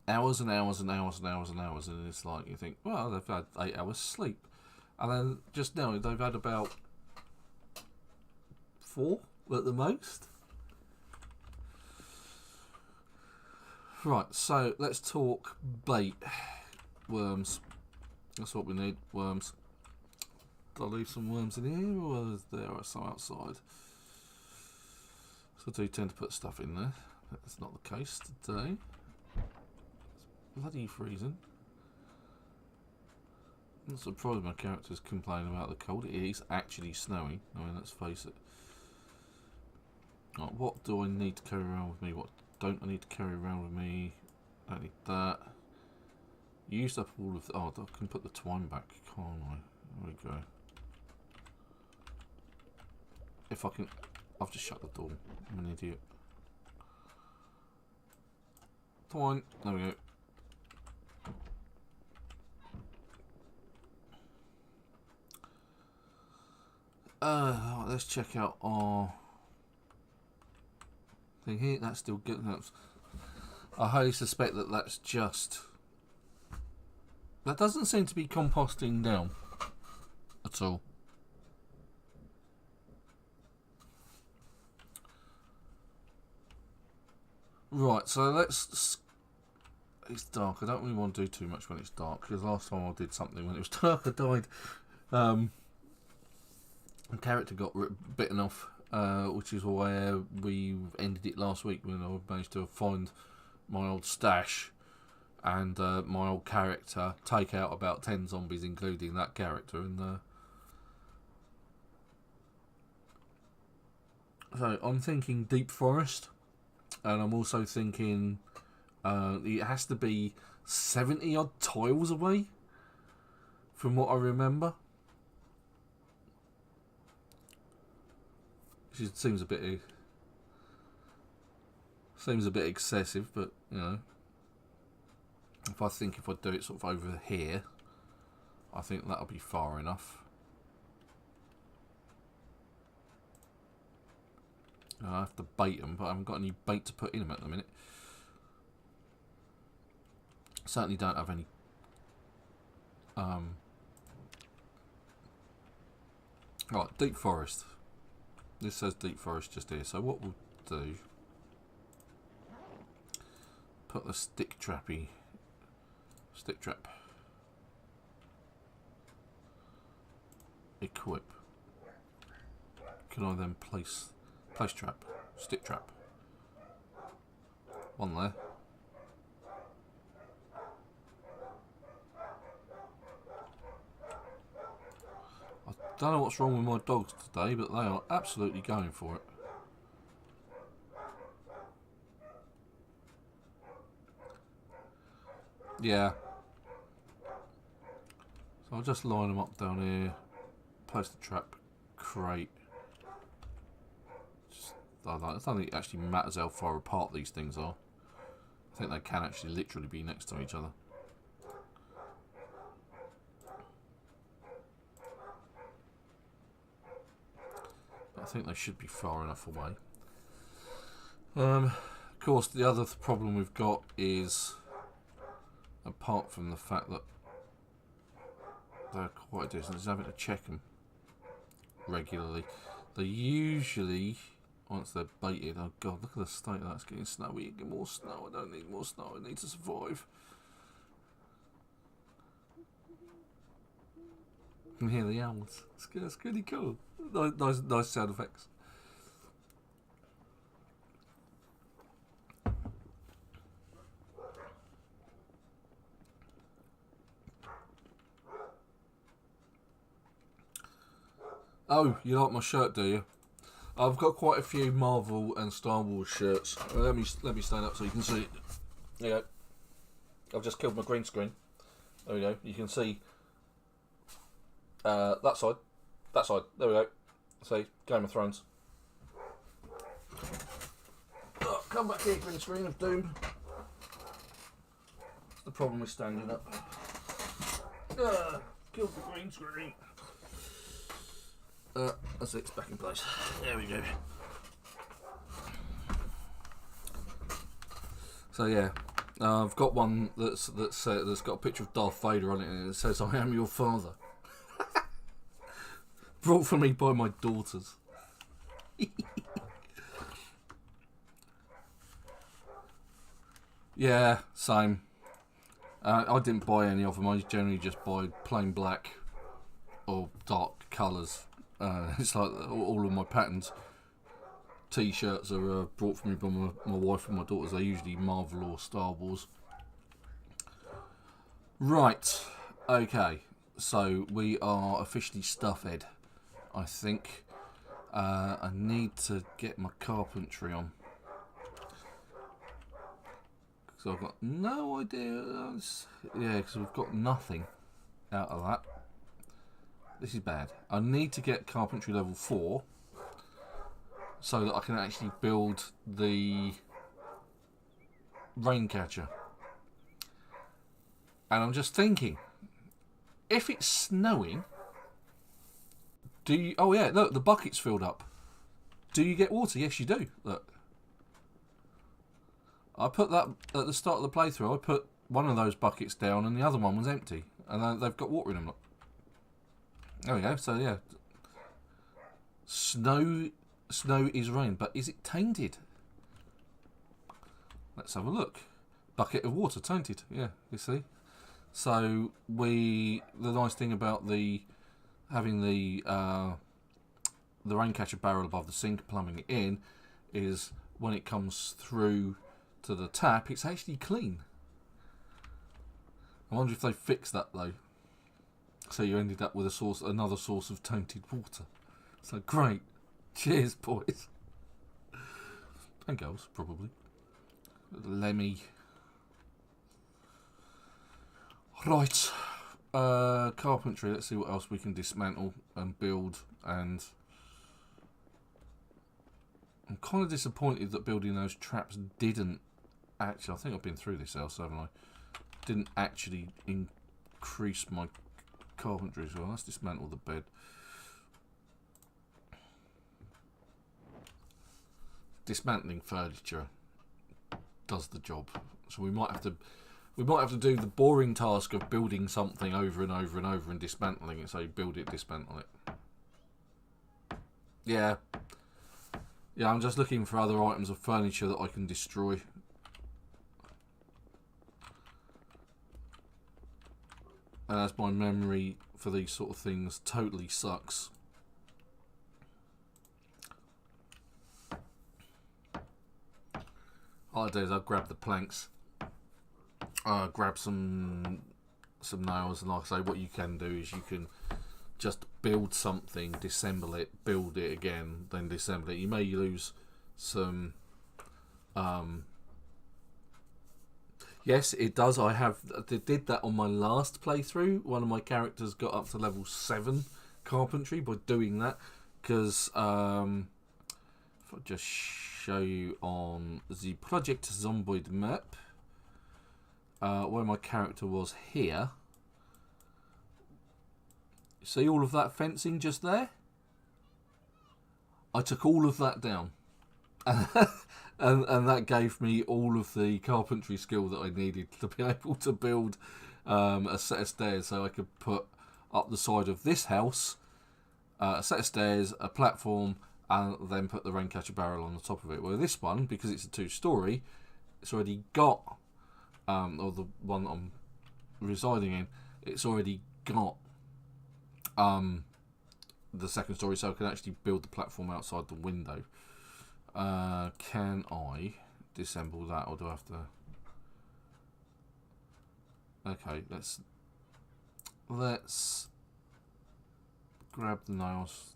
hours and hours and hours and hours and hours, and it's like you think, well, they've had 8 hours sleep, and then just now they've had about 4 at the most. Right, so let's talk bait. Worms. That's what we need. Worms. Did I leave some worms in here, or is there some outside? So I do tend to put stuff in there. That's not the case today. It's bloody freezing. I'm not surprised my character's complaining about the cold. It is actually snowing. I mean, let's face it. Right, what do I need to carry around with me? What don't I need to carry around with me? I don't need that. Used up all of the... Oh, I can put the twine back, can't I? There we go. If I can... I've just shut the door. I'm an idiot. Twine. There we go. Let's check out our thing here. That's still good. I highly suspect that that's just... That doesn't seem to be composting down at all. Right, so let's... It's dark. I don't really want to do too much when it's dark, because last time I did something when it was dark, I died. The character got bitten off, which is where we ended it last week, when I managed to find my old stash and my old character take out about 10 zombies, including that character. And so I'm thinking deep forest, and I'm also thinking it has to be 70 odd tiles away from what I remember. Which seems a bit excessive, but you know, if I do it sort of over here, I think that'll be far enough. I have to bait them, but I haven't got any bait to put in them at the minute. Certainly don't have any right, deep forest. This says deep forest just here, so what we'll do, put the stick trap, equip. Can I then place trap, stick trap, one there. I don't know what's wrong with my dogs today, but they are absolutely going for it. Yeah. So I'll just line them up down here, place the trap crate. I don't think it actually matters how far apart these things are. I think they can actually literally be next to each other. I think they should be far enough away. Of course, the other problem we've got is, apart from the fact that they're quite a distance, having to check them regularly. They usually, once they're baited, oh god, look at the state that's getting snowy. Get more snow. I don't need more snow. I need to survive. You can hear the owls. It's pretty cool. Nice sound effects. Oh, you like my shirt, do you? I've got quite a few Marvel and Star Wars shirts. Let me stand up so you can see. There you go. I've just killed my green screen. There we go. You can see that side. There we go. See, Game of Thrones. Oh, come back here, green screen of doom. That's the problem with standing up. Killed the green screen. That's it, it's back in place. There we go. So yeah, I've got one that's got a picture of Darth Vader on it, and it says, "I am your father." Brought for me by my daughters. Yeah, same. I didn't buy any of them. I generally just buy plain black or dark colours. It's like all of my patterns. T-shirts are brought for me by my wife and my daughters. They're usually Marvel or Star Wars. Right, okay. So we are officially stuffed, I think. I need to get my carpentry on. So I've got no idea. Yeah, because we've got nothing out of that. This is bad. I need to get carpentry level 4 so that I can actually build the rain catcher. And I'm just thinking, if it's snowing, do you... Oh yeah, look, the bucket's filled up. Do you get water? Yes, you do. Look. I put that at the start of the playthrough. I put one of those buckets down and the other one was empty. And they've got water in them. Look. There we go. So yeah. Snow is rain. But is it tainted? Let's have a look. Bucket of water, tainted. Yeah, you see. So the nice thing about having the rain catcher barrel above the sink, plumbing it in, is when it comes through to the tap, it's actually clean. I wonder if they fixed that though. So you ended up with another source of tainted water. So great. Cheers, boys. And girls, probably. Lemmy. Right. Carpentry. Let's see what else we can dismantle and build. And I'm kind of disappointed that building those traps didn't actually... I think I've been through this else, haven't I? Didn't actually increase my carpentry as well. Let's dismantle the bed. Dismantling furniture does the job. So we might have to do the boring task of building something over and over and over and dismantling it. So you build it, dismantle it. Yeah. Yeah, I'm just looking for other items of furniture that I can destroy. And as my memory for these sort of things totally sucks. All I do is I'll grab the planks, grab some nails, and like I say, what you can do is you can just build something, disassemble it, build it again, then disassemble it. You may lose some. Yes, it does. I did that on my last playthrough. One of my characters got up to level 7 carpentry by doing that. Because if I just show you on the Project Zomboid map, where my character was here. See all of that fencing just there? I took all of that down. And that gave me all of the carpentry skill that I needed to be able to build a set of stairs, so I could put up the side of this house a set of stairs, a platform, and then put the rain catcher barrel on the top of it. Well, this one, because it's a 2-story, it's already got, or the one I'm residing in, it's already got the second story, so I can actually build the platform outside the window. Can I disassemble that, or do I have to? Okay, let's grab the nails.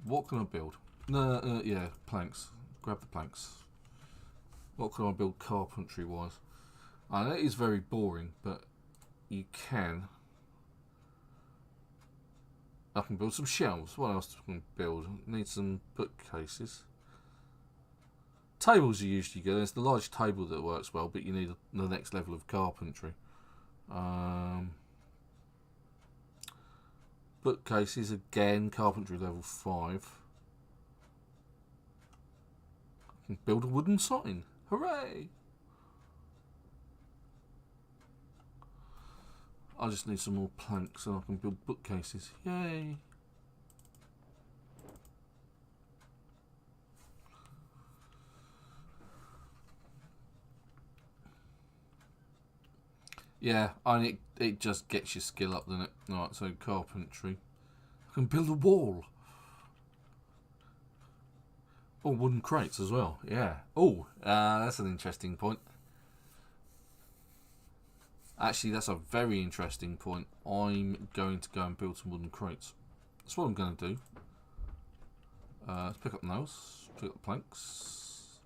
What can I build? No, yeah, planks. Grab the planks. What can I build carpentry wise? That is very boring, but you can. I can build some shelves. What else can I build? Need some bookcases. Tables are usually good. There's the large table that works well, but you need the next level of carpentry. Bookcases again, carpentry level 5. I can build a wooden sign. Hooray! I just need some more planks and I can build bookcases. Yay! Yeah, and it just gets your skill up, doesn't it? Right, so carpentry. I can build a wall. Oh, wooden crates as well. Yeah. Oh, that's an interesting point. Actually, that's a very interesting point. I'm going to go and build some wooden crates. That's what I'm going to do. Let's pick up nails. Pick up the planks.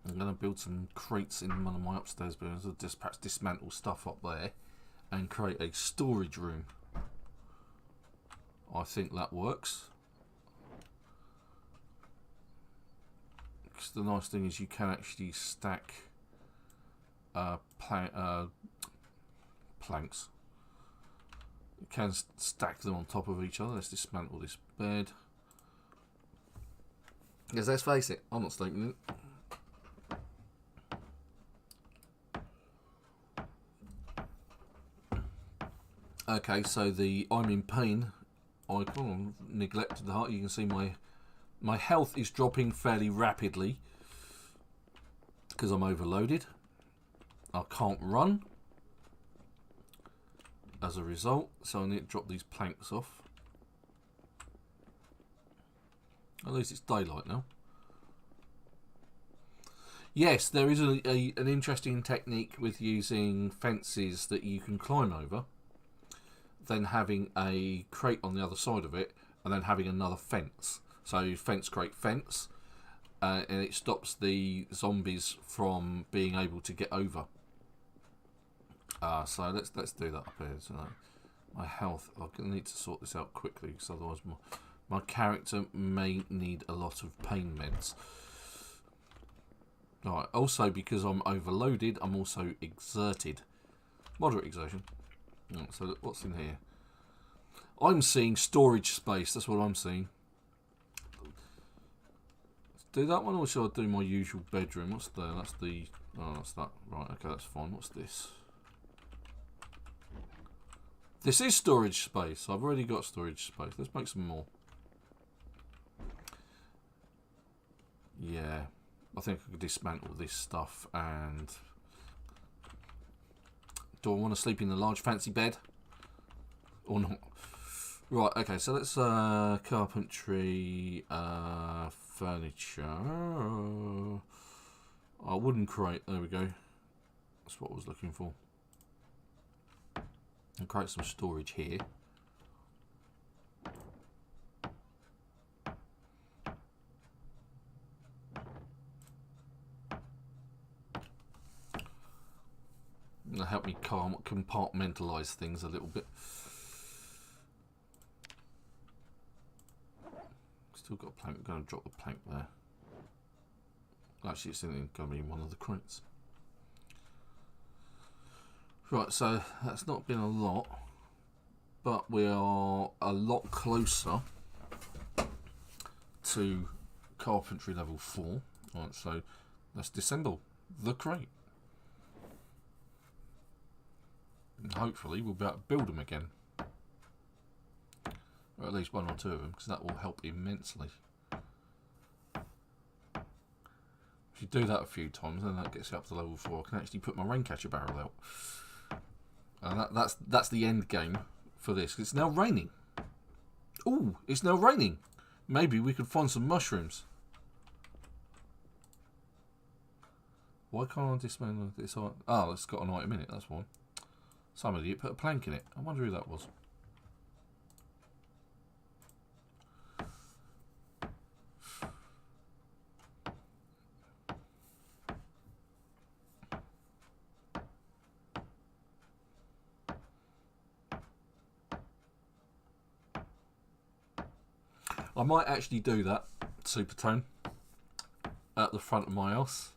I'm going to build some crates in one of my upstairs buildings. I'll just perhaps dismantle stuff up there and create a storage room. I think that works. Because the nice thing is you can actually stack planks. You can stack them on top of each other. Let's dismantle this bed. Because let's face it, I'm not sleeping in it. Okay, so the I'm in pain icon, neglected the heart. You can see my health is dropping fairly rapidly because I'm overloaded. I can't run as a result, so I need to drop these planks off. At least it's daylight now. Yes, there is an interesting technique with using fences that you can climb over, then having a crate on the other side of it, and then having another fence. So fence, crate, fence, and it stops the zombies from being able to get over. So let's do that up here. So my health, I need to sort this out quickly, because otherwise my character may need a lot of pain meds. Right. Also, because I'm overloaded, I'm also exerted. Moderate exertion. Right, so what's in here? I'm seeing storage space. That's what I'm seeing. Let's do that one, or shall I do my usual bedroom? What's there? That's the... Oh, that's that. Right, okay, that's fine. What's this? This is storage space. I've already got storage space. Let's make some more. Yeah. I think I could dismantle this stuff and... Do I want to sleep in the large fancy bed? Or not? Right, okay, so let's carpentry, furniture. Oh, wooden crate, there we go. That's what I was looking for. And create some storage here. That'll help me compartmentalise things a little bit. Still got a plank. I'm going to drop the plank there. Actually, it's going to be in one of the crates. Right, so that's not been a lot, but we are a lot closer to carpentry level 4. Right, so let's disassemble the crate. And hopefully we'll be able to build them again. Or at least one or two of them, because that will help immensely. If you do that a few times, then that gets you up to level 4. I can actually put my raincatcher barrel out. And that's the end game for this. It's now raining. Ooh, it's now raining. Maybe we could find some mushrooms. Why can't I dismantle this? Oh, it's got an item in it, that's why. Some idiot put a plank in it. I wonder who that was. I might actually do that supertone at the front of my house.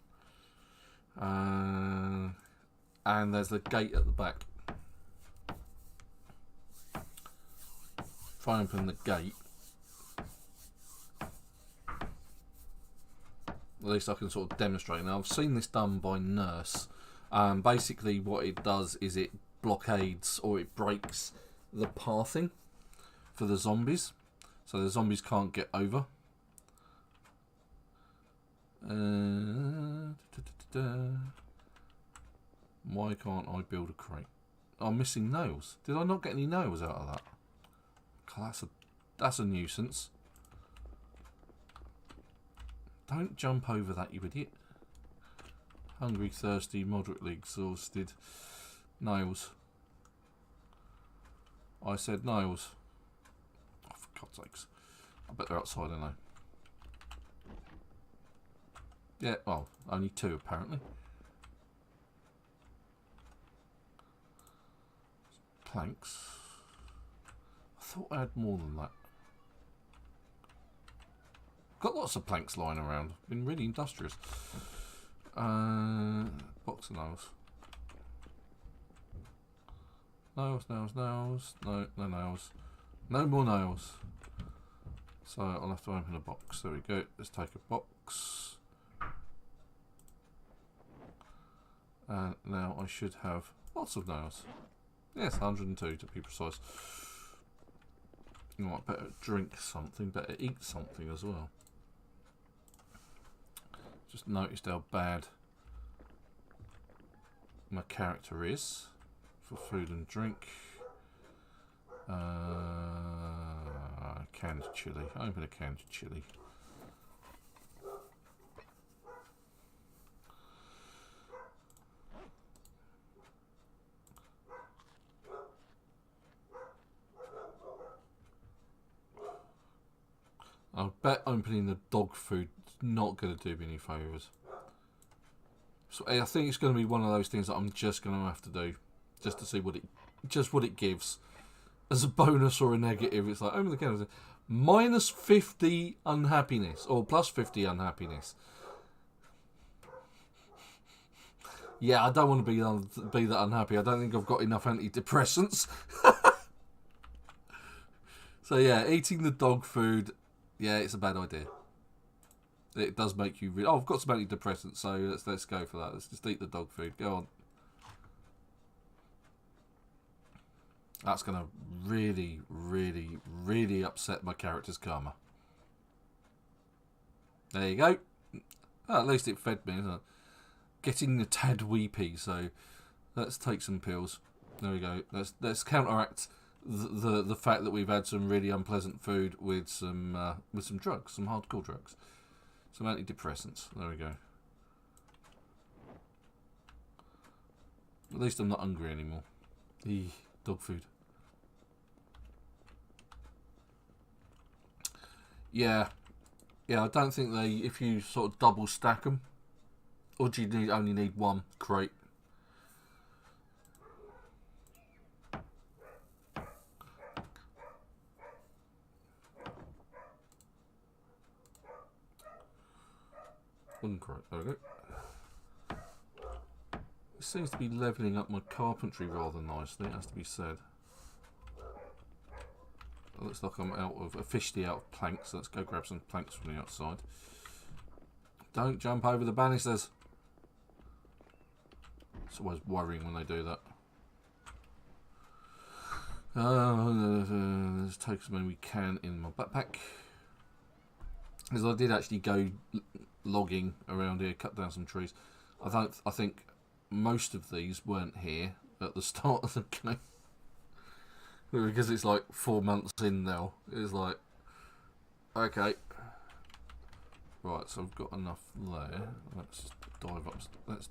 And there's the gate at the back. If I open the gate, at least I can sort of demonstrate. Now, I've seen this done by Nurse. Basically what it does is it blockades, or it breaks the pathing for the zombies, so the zombies can't get over. Why can't I build a crate? I'm missing nails. Did I not get any nails out of that? God, that's a nuisance. Don't jump over that, you idiot. Hungry, thirsty, moderately exhausted. Nails. I said nails. Oh, for God's sakes. I bet they're outside, I know. Yeah, well, only 2 apparently. Planks. I thought I had more than that. Got lots of planks lying around. Been really industrious. Box of nails. Nails, nails, nails. No, no nails. No more nails. So I'll have to open a box. There we go. Let's take a box. And now I should have lots of nails. Yes, 102 to be precise. You might better drink something, better eat something as well. Just noticed how bad my character is for food and drink. Canned chili. Open a canned chili. I bet opening the dog food is not going to do me any favours. So I think it's going to be one of those things that I'm just going to have to do, just to see what it gives. As a bonus or a negative, it's like open the can. Minus 50 unhappiness or plus 50 unhappiness. Yeah, I don't want to be that unhappy. I don't think I've got enough antidepressants. So yeah, eating the dog food. Yeah, it's a bad idea. It does make you... Oh, I've got some antidepressants, so let's go for that. Let's just eat the dog food. Go on. That's going to really, really, really upset my character's karma. There you go. Oh, at least it fed me, isn't it? Getting a tad weepy, so let's take some pills. There we go. Let's counteract the fact that we've had some really unpleasant food with some drugs, some hardcore drugs, some antidepressants. There we go. At least I'm not hungry anymore. Dog food. Yeah, I don't think if you sort of double stack them, or do you only need 1 crate? One crate, there we go. It seems to be levelling up my carpentry rather nicely, it has to be said. It looks like I'm officially out of planks, so let's go grab some planks from the outside. Don't jump over the banisters. It's always worrying when they do that. Let's take as many we can in my backpack. Because I did actually go logging around here, cut down some trees. I think most of these weren't here at the start of the game. Because it's like 4 months in now. It's like, okay. Right, so I've got enough there. Let's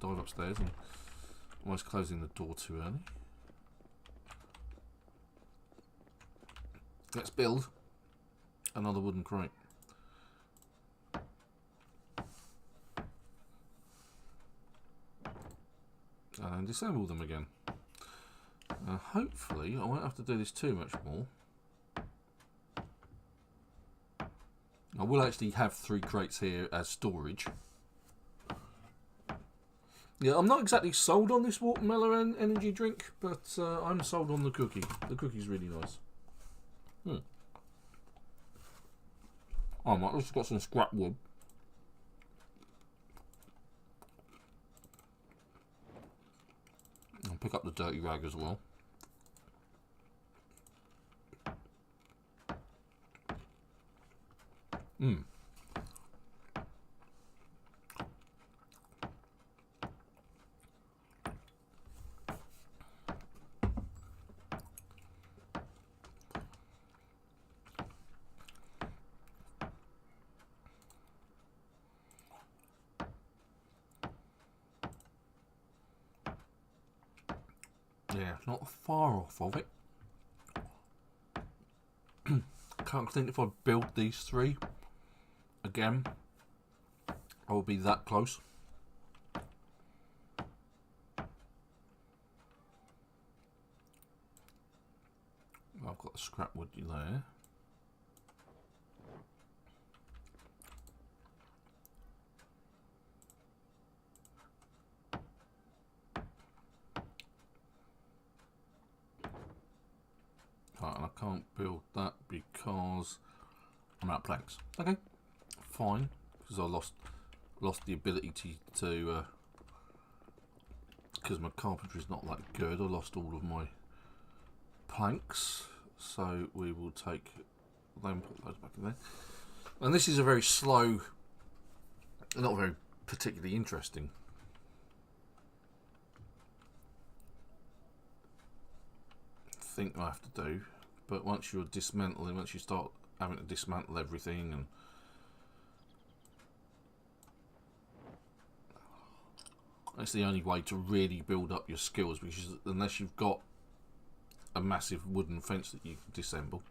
dive upstairs. And almost closing the door too early. Let's build another wooden crate. And disassemble them again. Hopefully I won't have to do this too much more. I will actually have 3 crates here as storage. Yeah, I'm not exactly sold on this watermelon energy drink, but I'm sold on the cookie. The cookie's really nice. I might have just got some scrap wood. I'll pick up the dirty rag as well. Yeah, not far off of it. Can't think if I build these 3 again, I will be that close. I've got the scrap wood there. Right, and I can't build that because I'm out of planks. Okay, fine, because I lost the ability to because my carpentry is not that good. I lost all of my planks, so we will take them, put those back in there. And this is a very slow, not very particularly interesting thing I have to do. But once you're dismantling, once you start having to dismantle everything, and that's the only way to really build up your skills, because unless you've got a massive wooden fence that you can disassemble.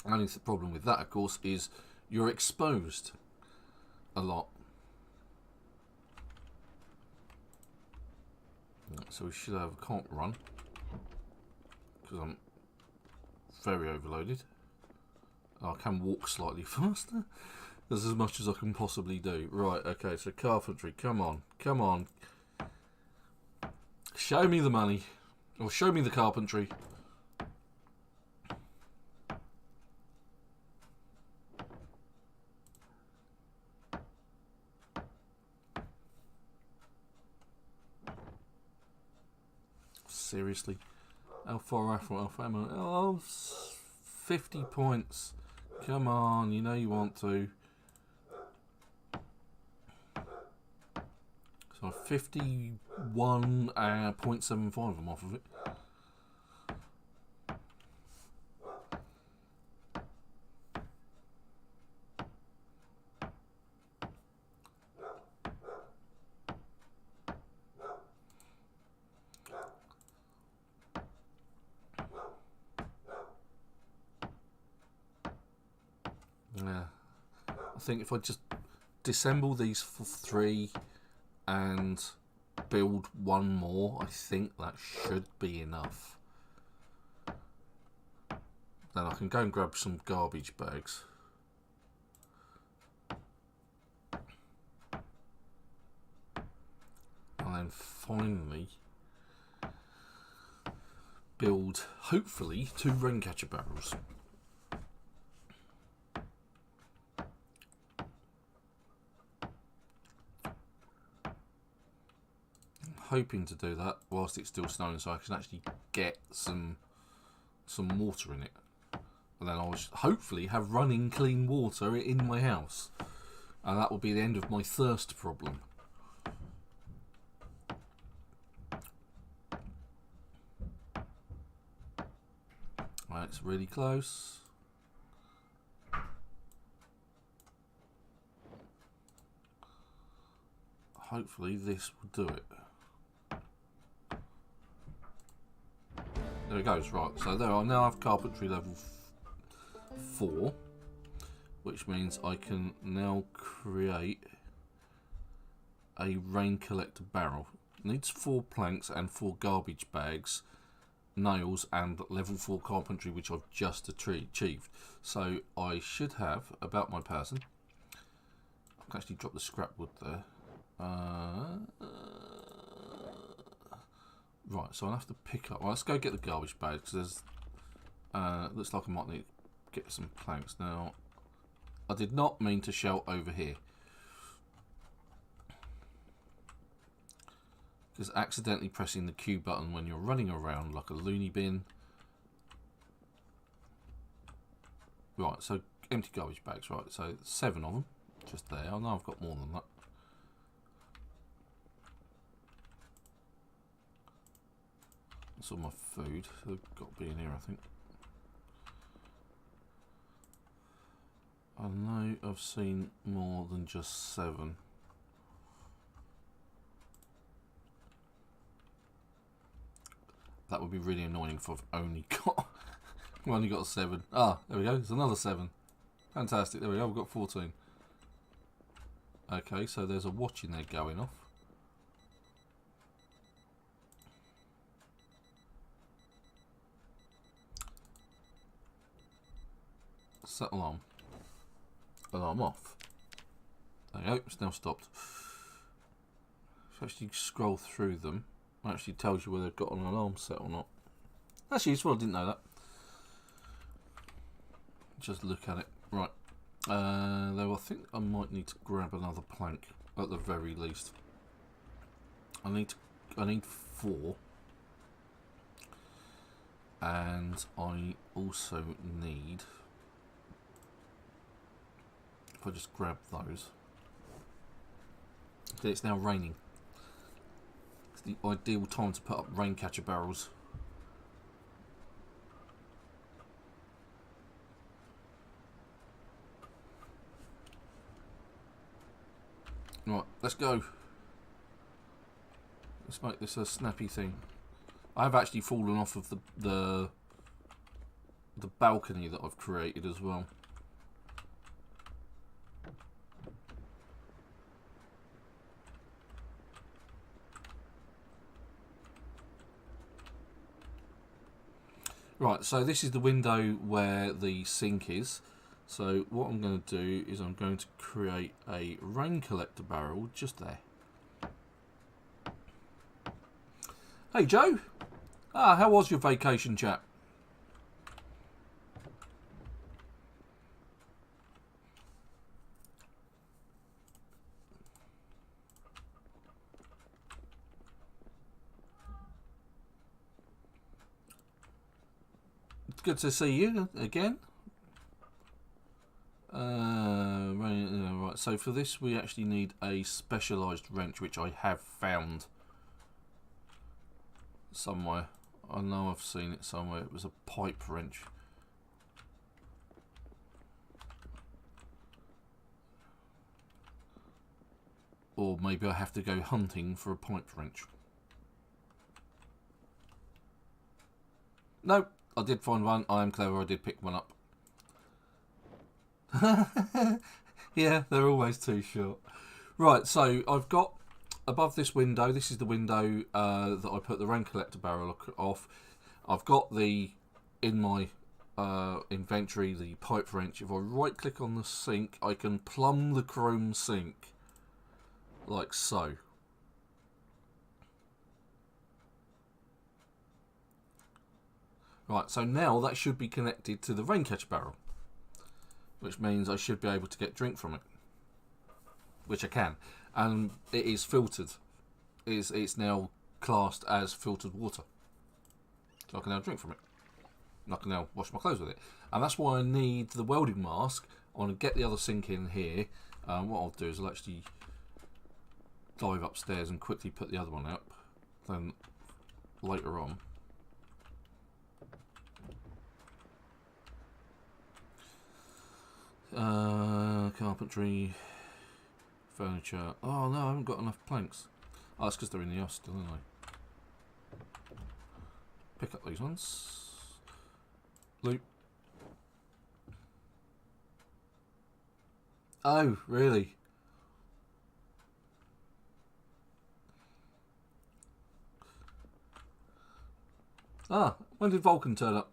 And only the problem with that, of course, is you're exposed a lot. So we should have a can't run because I'm very overloaded. I can walk slightly faster. That's as much as I can possibly do. Right, okay, so carpentry, come on, come on. Show me the money. Or show me the carpentry. Seriously? How far off am I? Oh, 50 points. Come on, you know you want to. So 51.75 I'm off of it. Yeah, I think if I just disassemble these 3 and build 1 more, I think that should be enough. Then I can go and grab some garbage bags. And then finally build, hopefully, 2 rain catcher barrels. Hoping to do that whilst it's still snowing, so I can actually get some water in it, and then I'll hopefully have running clean water in my house, and that will be the end of my thirst problem. Right, it's really close. Hopefully this will do it. There it goes. Right, so there I now have carpentry level 4, which means I can now create a rain collector barrel. It needs 4 planks and 4 garbage bags, nails, and level 4 carpentry, which I've just achieved. So I should have about my person. I can actually drop the scrap wood there. Right, so I'll have to pick up. Well, let's go get the garbage bag because there's. Looks like I might need to get some planks now. I did not mean to shout over here because accidentally pressing the Q button when you're running around like a loony bin. Right, so empty garbage bags. Right, so 7 of them, just there. I know I've got more than that. That's all my food. They've got to be in here, I think. I know I've seen more than just 7. That would be really annoying if I've only got I've only got 7. Ah, there we go. There's another 7. Fantastic. There we go. We've got 14. Okay, so there's a watch in there going off. Set alarm. Alarm off. There you go. It's now stopped. If you actually scroll through them, it actually tells you whether they've got an alarm set or not. That's useful. I didn't know that. Just look at it. Right. Though I think I might need to grab another plank at the very least. I need 4, and I also need. If I just grab those, it's now raining. It's the ideal time to put up rain catcher barrels. Right, let's go. Let's make this a snappy thing. I have actually fallen off of the balcony that I've created as well. Right, so this is the window where the sink is. So what I'm going to do is I'm going to create a rain collector barrel just there. Hey Joe! Ah, how was your vacation, chap? It's good to see you again. Right, so for this we actually need a specialised wrench, which I have found somewhere. I know I've seen it somewhere. It was a pipe wrench. Or maybe I have to go hunting for a pipe wrench. No, I did find one. I am clever. I did pick one up. Yeah, they're always too short. Right, so I've got above this window, this is the window that I put the rain collector barrel off. I've got in my inventory the pipe wrench. If I right click on the sink, I can plumb the chrome sink like so. Right, so now that should be connected to the rain catcher barrel, which means I should be able to get drink from it, which I can, and it is filtered. It's now classed as filtered water, so I can now drink from it, and I can now wash my clothes with it. And that's why I need the welding mask. I want to get the other sink in here. What I'll do is I'll actually dive upstairs and quickly put the other one up, then later on carpentry, furniture. Oh no, I haven't got enough planks. Oh, that's because they're in the house still, aren't they? Pick up these ones. Loop. Oh, really? Ah, when did Vulcan turn up?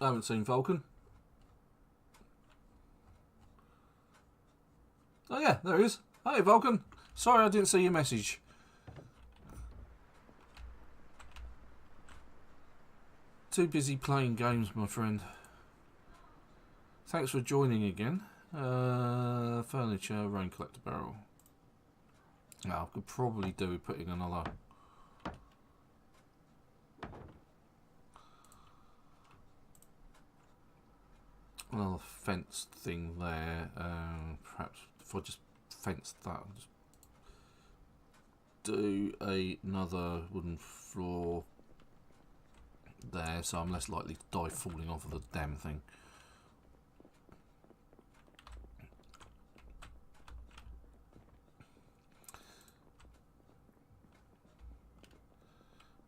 I haven't seen Vulcan. Oh yeah, there he is. Hey Vulcan. Sorry I didn't see your message. Too busy playing games, my friend. Thanks for joining again. Furniture, rain collector barrel. Now, I could probably do with putting another fenced thing there. Perhaps if I just fence that, I'll just do another wooden floor there, so I'm less likely to die falling off of the damn thing.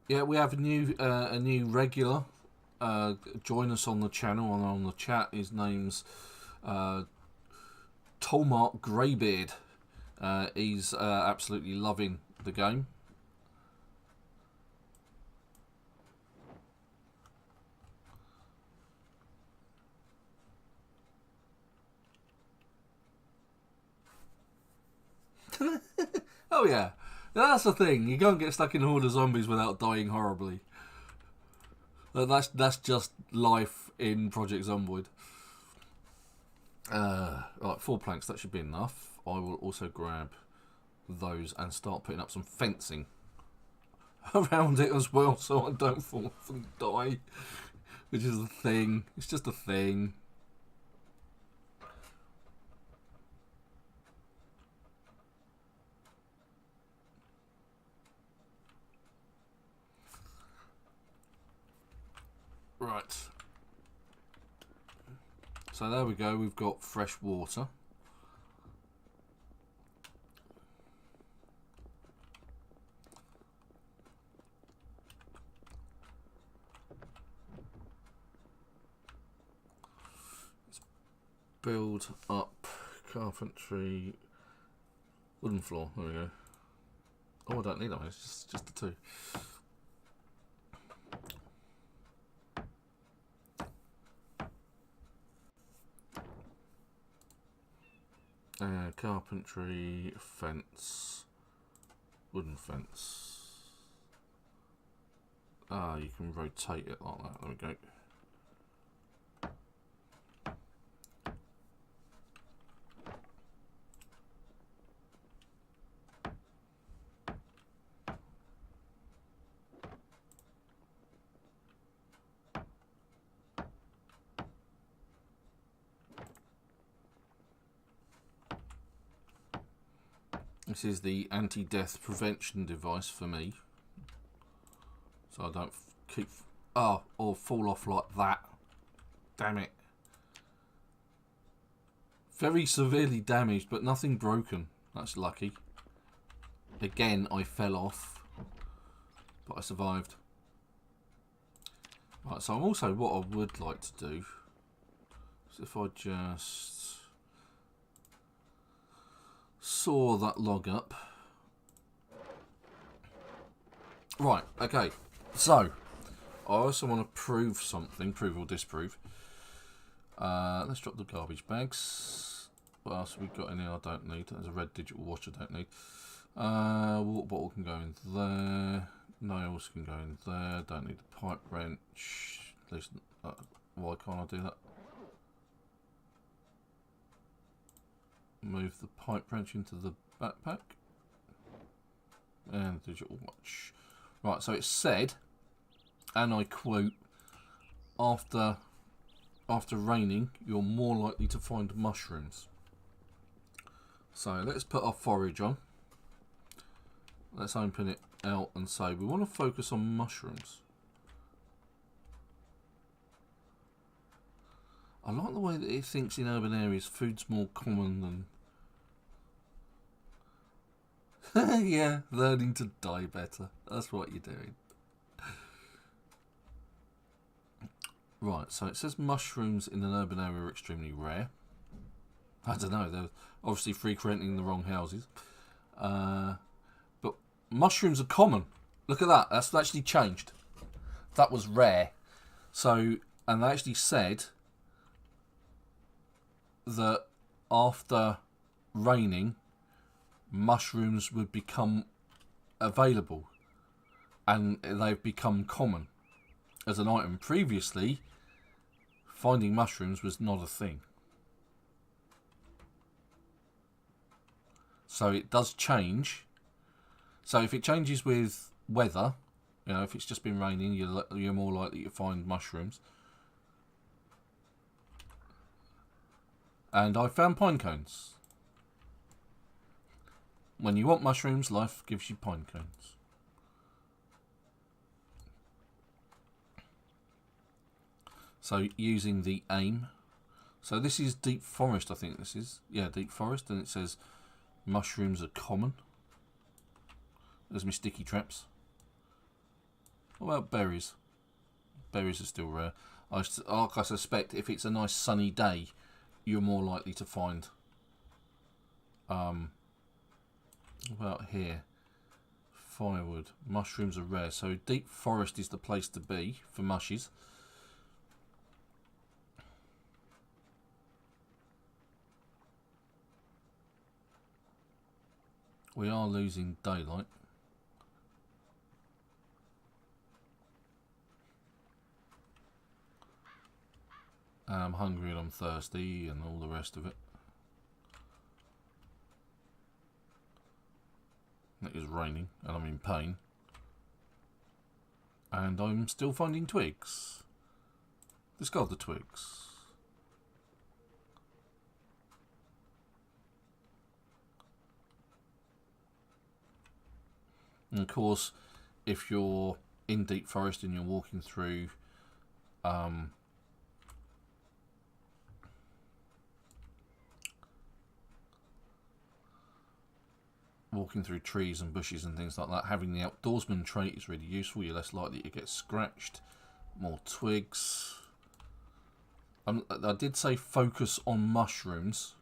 Yeah, we have a new regular. Join us on the channel and on the chat. His name's Tolmark Greybeard. He's absolutely loving the game. Oh yeah, that's the thing. You can't get stuck in a horde of zombies without dying horribly. That's just life in Project Zomboid. Right, 4 planks. That should be enough. I will also grab those and start putting up some fencing around it as well, so I don't fall off and die. Which is the thing. It's just a thing. Right. So there we go. We've got fresh water. Let's build up carpentry, wooden floor. There we go. Oh, I don't need that. It's just the 2. Carpentry, fence, wooden fence. Ah, you can rotate it like that. There we go. This is the anti-death prevention device for me, so I don't keep or fall off like that. Damn it! Very severely damaged, but nothing broken. That's lucky. Again, I fell off, but I survived. Right, so also what I would like to do is if I just saw that log up. Right, okay. So, I also want to prove something, prove or disprove. Let's drop the garbage bags. What else have we got in here I don't need? There's a red digital watch I don't need. Water bottle can go in there. Nails can go in there. Don't need the pipe wrench. At least, why can't I do that? Move the pipe wrench into the backpack. And digital watch. Right, so it said, and I quote, after raining, you're more likely to find mushrooms. So let's put our forage on. Let's open it out and say we want to focus on mushrooms. I like the way that it thinks in urban areas food's more common than... yeah, learning to die better. That's what you're doing. Right, so it says mushrooms in an urban area are extremely rare. I don't know, they're obviously frequenting the wrong houses. But mushrooms are common. Look at that, that's actually changed. That was rare. So, and they actually said that after raining, mushrooms would become available. And they've become common as an item. Previously, finding mushrooms was not a thing. So it does change. So if it changes with weather, you know, if it's just been raining, you're more likely to find mushrooms. And I found pine cones. When you want mushrooms, life gives you pine cones. So using the aim. So this is deep forest, I think this is. Yeah, deep forest. And it says mushrooms are common. There's my sticky traps. What about berries? Berries are still rare. I suspect if it's a nice sunny day, you're more likely to find. What about here? Firewood. Mushrooms are rare, so deep forest is the place to be for mushies. We are losing daylight. And I'm hungry and I'm thirsty and all the rest of it. It is raining and I'm in pain. And I'm still finding twigs. Discard the twigs. And of course, if you're in deep forest and you're walking through trees and bushes and things like that, having the outdoorsman trait is really useful. You're less likely to get scratched. More twigs. I did say focus on mushrooms.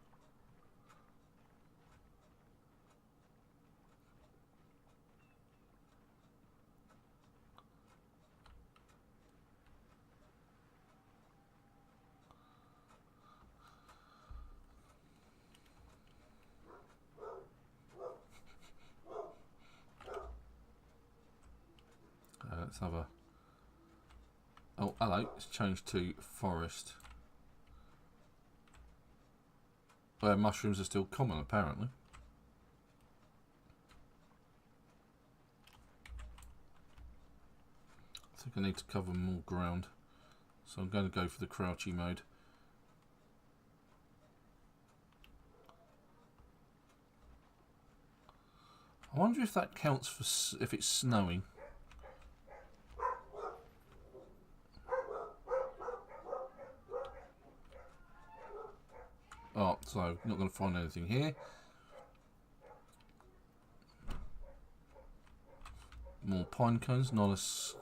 Let's have a... Oh, hello. It's changed to forest. Where mushrooms are still common, apparently. I think I need to cover more ground. So I'm going to go for the crouchy mode. I wonder if that counts for if it's snowing. Oh, so not going to find anything here. More pine cones, not as...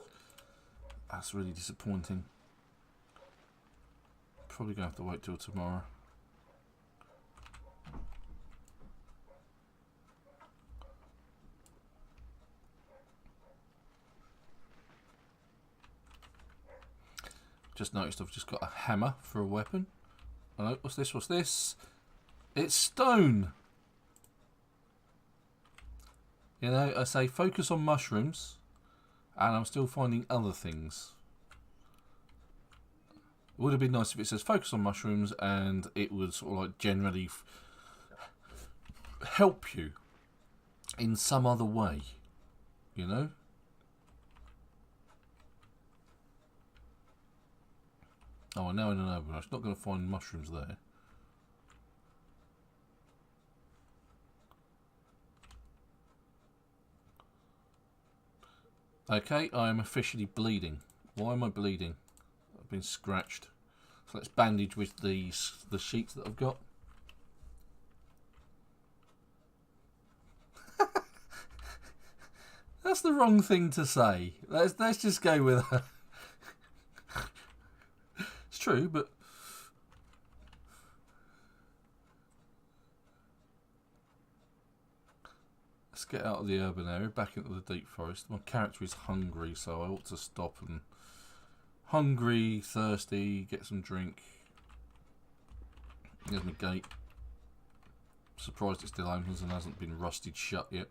That's really disappointing. Probably going to have to wait till tomorrow. Just noticed I've just got a hammer for a weapon. Hello, what's this? What's this? It's stone! You know, I say focus on mushrooms, and I'm still finding other things. It would have been nice if it says focus on mushrooms and it would sort of like generally help you in some other way, you know? Oh, I'm now in an urban rush. Not going to find mushrooms there. Okay, I am officially bleeding. Why am I bleeding? I've been scratched. So let's bandage with the sheets that I've got. That's the wrong thing to say. Let's just go with that. It's true, but let's get out of the urban area, back into the deep forest. My character is hungry, so I ought to stop and... Hungry, thirsty, get some drink. There's my gate. Surprised it still opens and hasn't been rusted shut yet.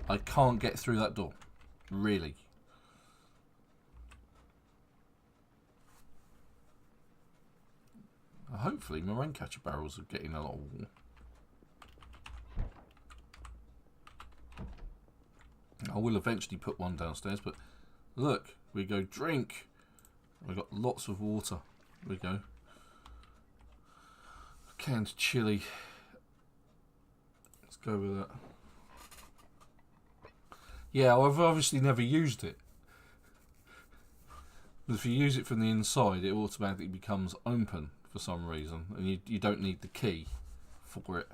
I can't get through that door. Really. Hopefully my raincatcher barrels are getting a lot of water. I will eventually put one downstairs, but look, we go drink. We've got lots of water. There we go. Canned chili. Let's go with that. Yeah, I've obviously never used it. But if you use it from the inside, it automatically becomes open for some reason, and you don't need the key for it.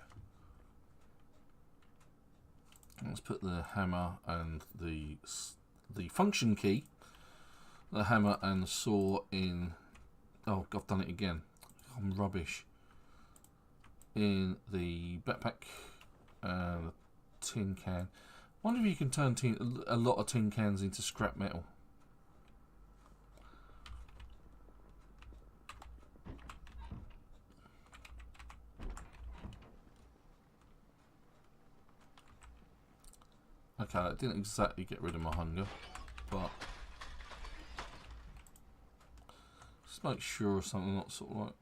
Let's put the hammer and the function key, the hammer and the saw in. Oh, I've done it again. I'm rubbish. In the backpack and a tin can. I wonder if you can turn a lot of tin cans into scrap metal. Okay, that didn't exactly get rid of my hunger, but just make sure something not sort of like.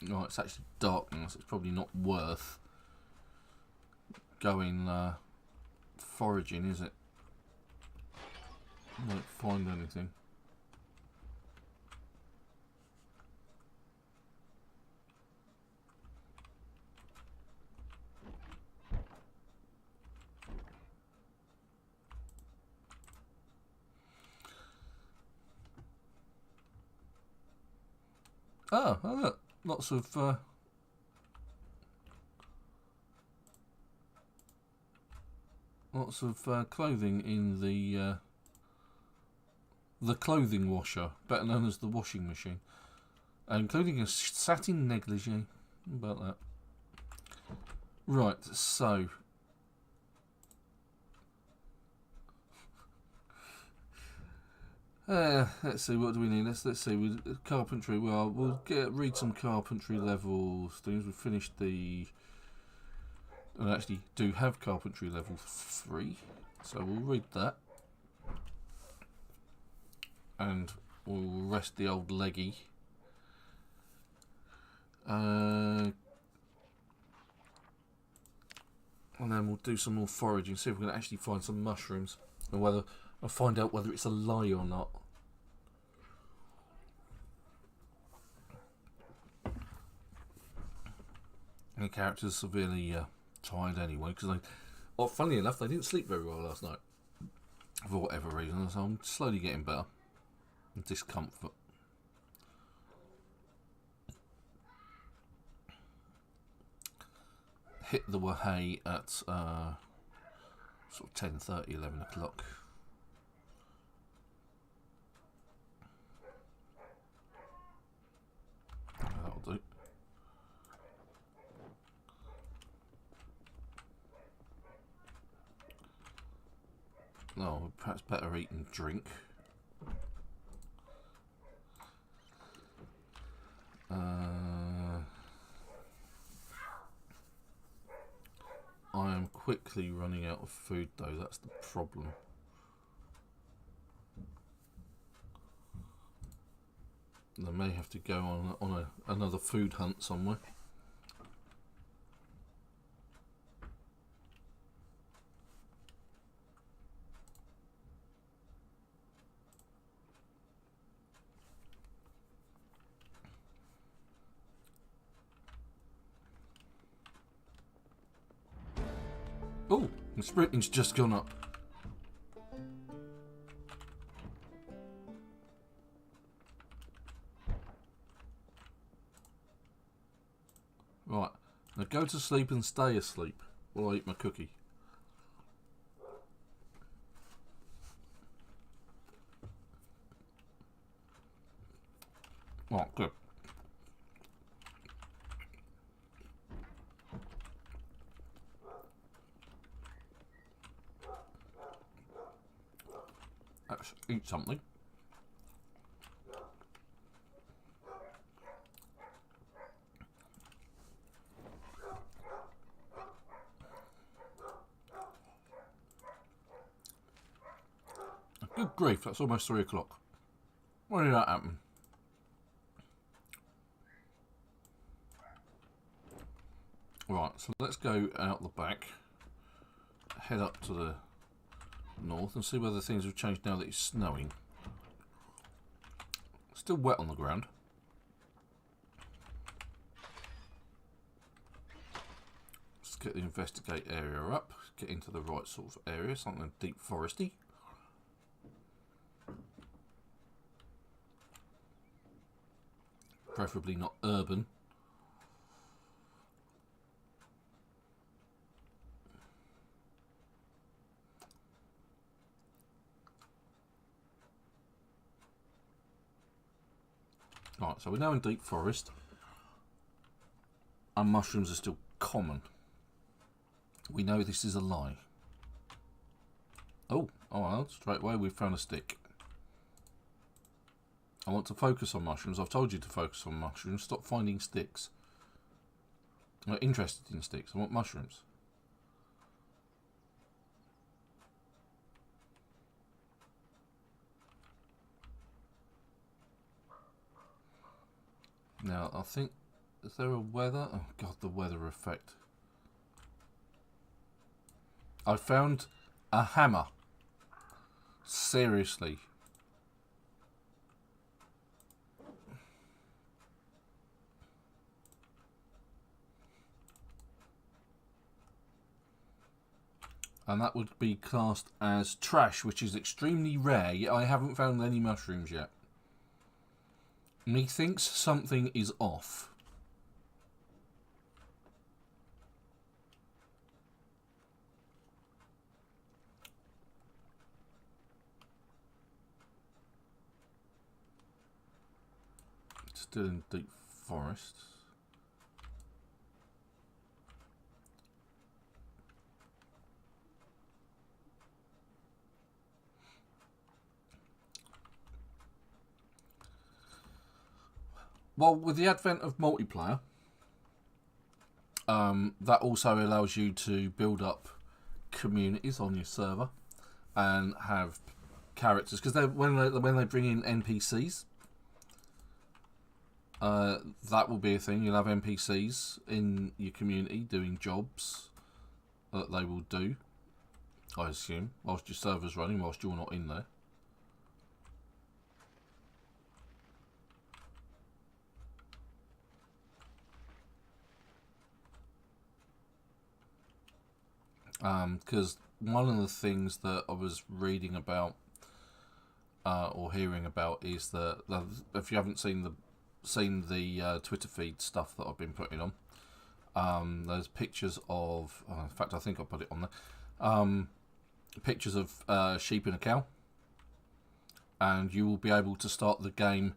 No, it's actually dark now, so it's probably not worth going foraging, is it? I won't find anything. Oh, look, lots of clothing in the clothing washer, better known as the washing machine, including a satin negligee. How about that? Right, so let's see, what do we need? Let's see, with carpentry. Well, we'll read some carpentry levels things. We've finished the. I actually do have carpentry level 3, so we'll read that, and we'll rest the old leggy. And then we'll do some more foraging, see if we can actually find some mushrooms, and whether I'll find out whether it's a lie or not. The character's severely tired anyway, because funnily enough, they didn't sleep very well last night for whatever reason, so I'm slowly getting better. Discomfort. Hit the Wahey at sort of 10:30, 11 o'clock. That'll do. No, perhaps better eat and drink. I am quickly running out of food though, that's the problem. I may have to go on another food hunt somewhere. Oh, the sprinting's just gone up. Right, now go to sleep and stay asleep while I eat my cookie. Oh, good. Let's eat something. Good grief, that's almost 3 o'clock. When did that happen? Right, so let's go out the back, head up to the north and see whether things have changed now that it's snowing. Still wet on the ground. Let's get the investigate area up, get into the right sort of area, something deep foresty. preferably not urban. Right, so we're now in deep forest, and mushrooms are still common. We know this is a lie. Oh, well, straight away we've found a stick. I want to focus on mushrooms. I've told you to focus on mushrooms. Stop finding sticks. I'm not interested in sticks. I want mushrooms. Now, I think... Is there a weather? Oh, God, the weather effect. I found a hammer. Seriously. And that would be classed as trash, which is extremely rare, yet I haven't found any mushrooms yet. Methinks something is off. Still in deep forest. Well, with the advent of multiplayer, that also allows you to build up communities on your server and have characters. Because when they bring in NPCs, that will be a thing. You'll have NPCs in your community doing jobs that they will do, I assume, whilst your server's running, whilst you're not in there. Because one of the things that I was reading about or hearing about is that if you haven't seen the Twitter feed stuff that I've been putting on, there's pictures of, in fact I think I put it on there, pictures of sheep and a cow, and you will be able to start the game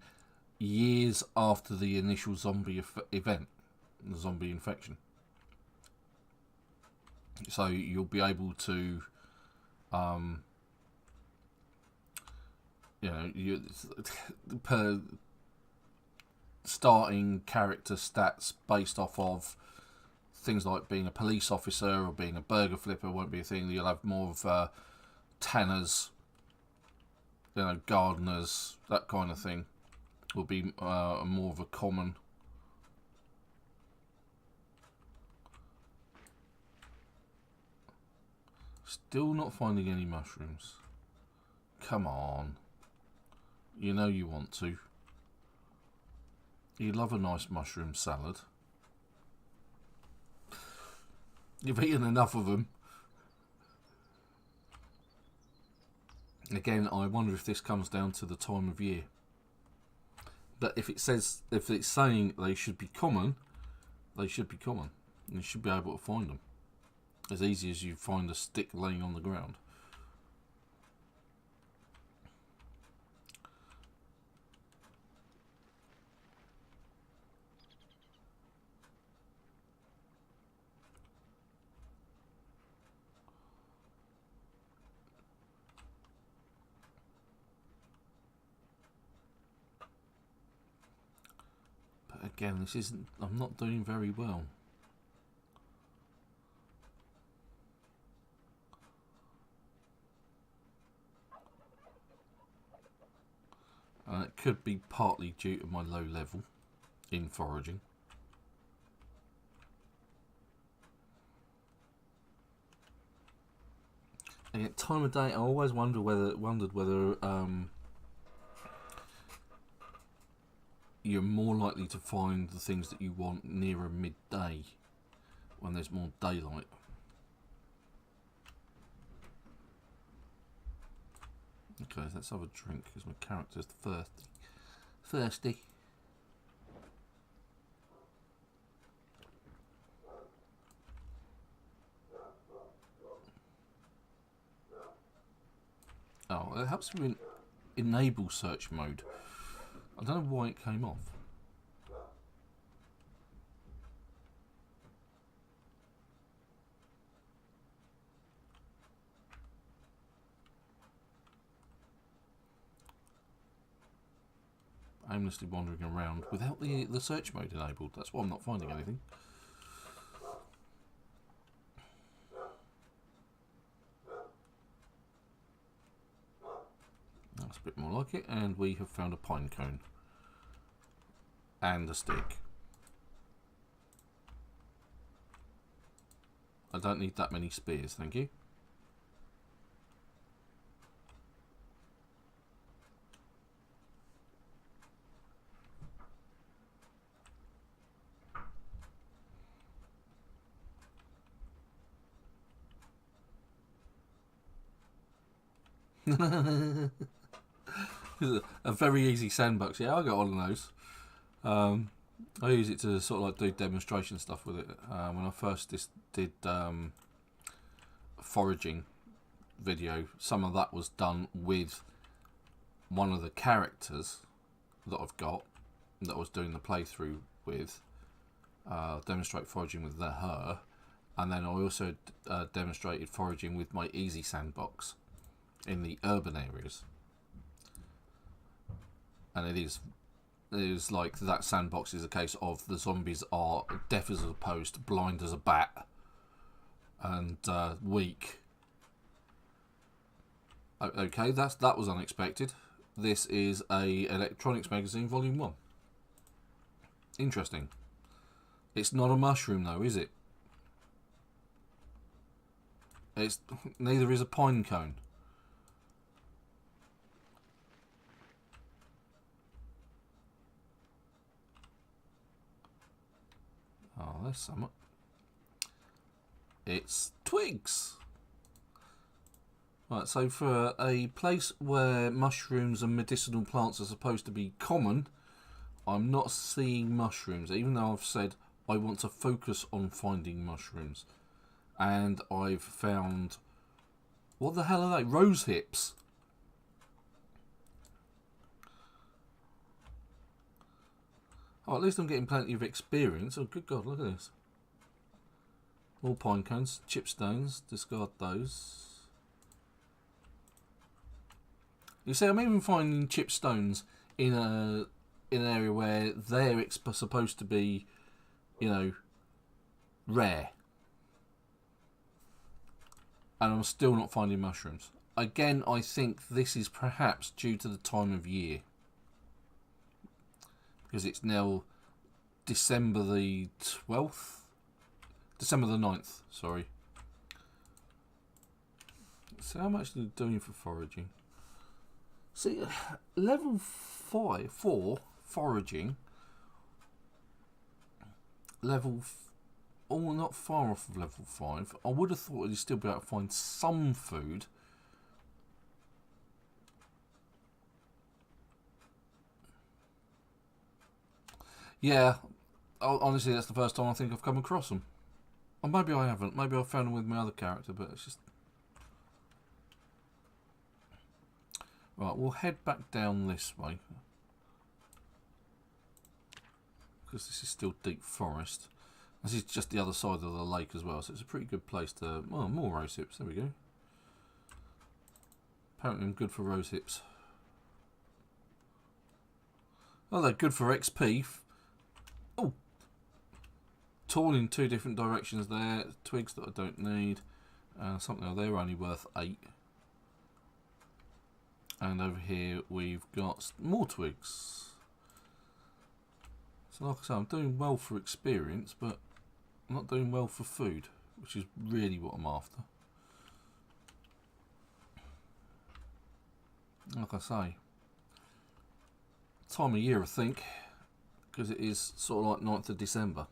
years after the initial zombie event, the zombie infection. So you'll be able to, per starting character stats based off of things like being a police officer or being a burger flipper won't be a thing. You'll have more of tanners, gardeners, that kind of thing will be more of a common. Still not finding any mushrooms. Come on. You know you want to. You love a nice mushroom salad. You've eaten enough of them. Again, I wonder if this comes down to the time of year. But if it's saying they should be common, they should be common. And you should be able to find them. As easy as you find a stick laying on the ground. But again, this isn't. I'm not doing very well. And it could be partly due to my low level in foraging. And at time of day, I always wondered whether you're more likely to find the things that you want nearer midday when there's more daylight. Okay, let's have a drink because my character's thirsty. It helps me enable search mode. I don't know why it came off. Aimlessly wandering around without the search mode enabled. That's why I'm not finding anything. That's a bit more like it, and we have found a pine cone and a stick. I don't need that many spears, thank you. A very easy sandbox. Yeah, I got one of those. I use it to sort of like do demonstration stuff with it. When I first did foraging video, some of that was done with one of the characters that I've got that I was doing the playthrough with. Demonstrate foraging with her, and then I also demonstrated foraging with my easy sandbox in the urban areas. And it is like that sandbox is a case of the zombies are deaf as a post, blind as a bat, and weak. Okay, that was unexpected. This is a Electronics Magazine Volume 1. Interesting. It's not a mushroom though, is it? It's neither is a pine cone. Oh, there's some. It's twigs. Right, so for a place where mushrooms and medicinal plants are supposed to be common, I'm not seeing mushrooms, even though I've said I want to focus on finding mushrooms. And I've found... what the hell are they? Rose hips. Oh, at least I'm getting plenty of experience. Oh, good God, look at this. All pine cones, chipstones, discard those. You see, I'm even finding chipstones in an area where they're supposed to be, you know, rare. And I'm still not finding mushrooms. Again, I think this is perhaps due to the time of year. Because it's now December the 12th? December the 9th, sorry. So how much are you doing for foraging? See, level 4 foraging. Oh, not far off of level 5. I would have thought you'd still be able to find some food. Yeah, honestly, that's the first time I think I've come across them. Or maybe I haven't. Maybe I've found them with my other character, but it's just... Right, we'll head back down this way. Because this is still deep forest. This is just the other side of the lake as well, so it's a pretty good place to... well, more rose hips. There we go. Apparently I'm good for rose hips. Oh, they're good for XP. Oh! Torn in 2 different directions there. Twigs that I don't need. Something they're only worth 8. And over here we've got more twigs. So like I say, I'm doing well for experience, but I'm not doing well for food, which is really what I'm after. Like I say, time of year I think, because it is sort of like 9th of December.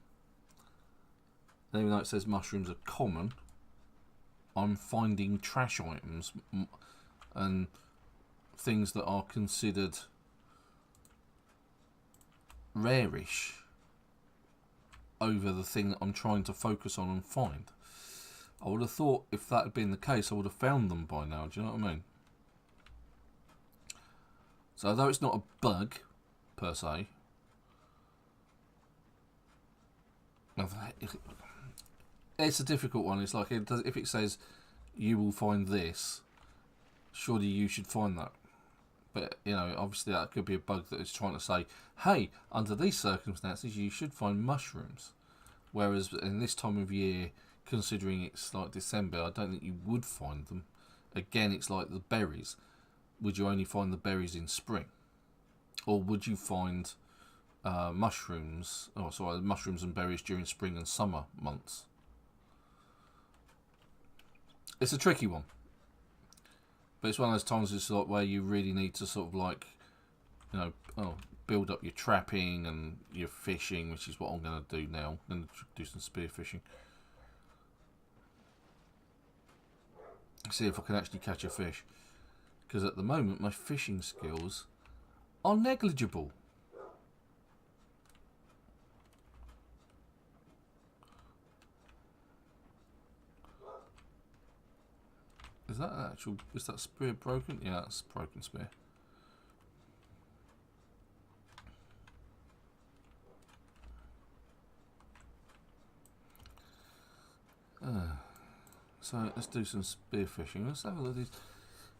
And even though it says mushrooms are common, I'm finding trash items and things that are considered rarish over the thing that I'm trying to focus on and find. I would have thought if that had been the case I would have found them by now, do you know what I mean? So although it's not a bug per se, it's a difficult one. It's like if it says you will find this, surely you should find that. But, you know, obviously that could be a bug that is trying to say, hey, under these circumstances, you should find mushrooms. Whereas in this time of year, considering it's like December, I don't think you would find them. Again, it's like the berries. Would you only find the berries in spring? Or would you find mushrooms and berries during spring and summer months? It's a tricky one. But it's one of those times it's like where you really need to sort of like, you know, build up your trapping and your fishing, which is what I'm going to do now. I'm going to do some spear fishing. See if I can actually catch a fish. Because at the moment my fishing skills are negligible. Is that spear broken? Yeah, that's a broken spear. So let's do some spear fishing. Let's have a look at these.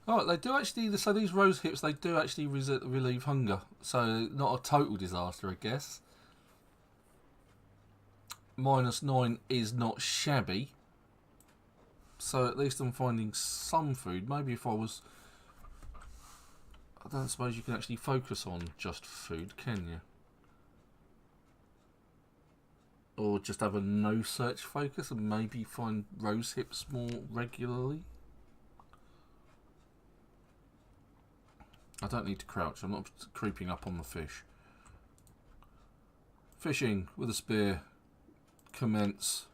Oh, they do actually. So these rose hips, they do actually relieve hunger. So not a total disaster, I guess. -9 is not shabby. So at least I'm finding some food. Maybe if I was... I don't suppose you can actually focus on just food, can you? Or just have a no search focus and maybe find rose hips more regularly? I don't need to crouch. I'm not creeping up on the fish. Fishing with a spear. Commence.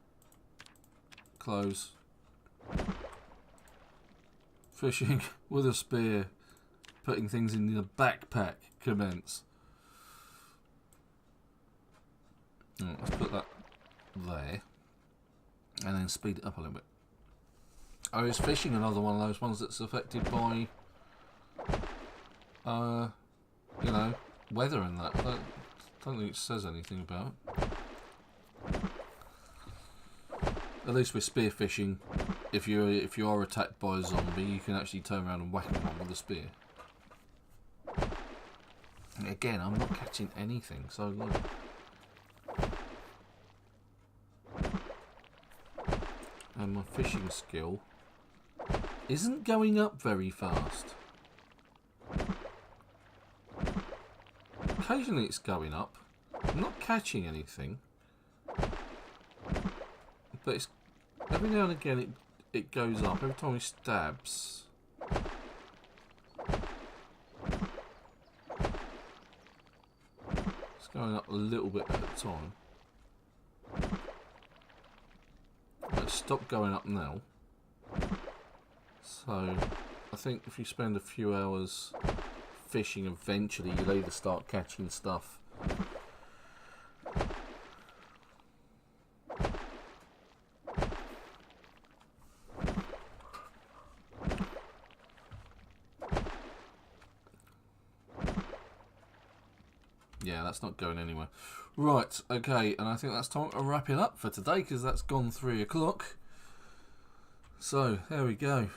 Close. Fishing with a spear, putting things in the backpack, commence. Let's put that there, and then speed it up a little bit. Oh, is fishing another one of those ones that's affected by, you know, weather and that? I don't think it says anything about it. At least with spear fishing, if you are attacked by a zombie, you can actually turn around and whack him with a spear. And again, I'm not catching anything, so look. And my fishing skill isn't going up very fast. Occasionally it's going up. I'm not catching anything. But it's every now and again it goes up. Every time he stabs. It's going up a little bit at a time. Let's stop going up now. So I think if you spend a few hours fishing, eventually you'll either start catching stuff. Yeah, that's not going anywhere. Right, okay, and I think that's time to wrap it up for today because that's gone 3 o'clock. So, there we go.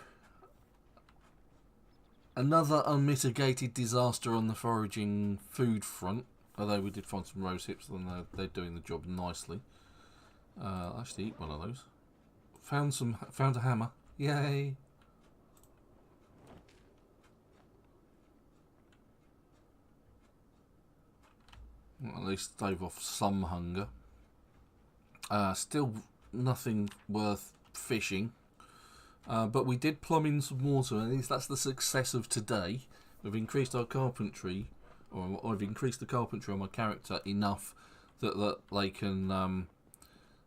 Another unmitigated disaster on the foraging food front. Although we did find some rose hips and they're doing the job nicely. I'll actually eat one of those. Found a hammer. Yay! Well, at least stave off some hunger. Still nothing worth fishing. But we did plumb in some water, and at least that's the success of today. We've increased our carpentry, or I've increased the carpentry on my character enough that they can,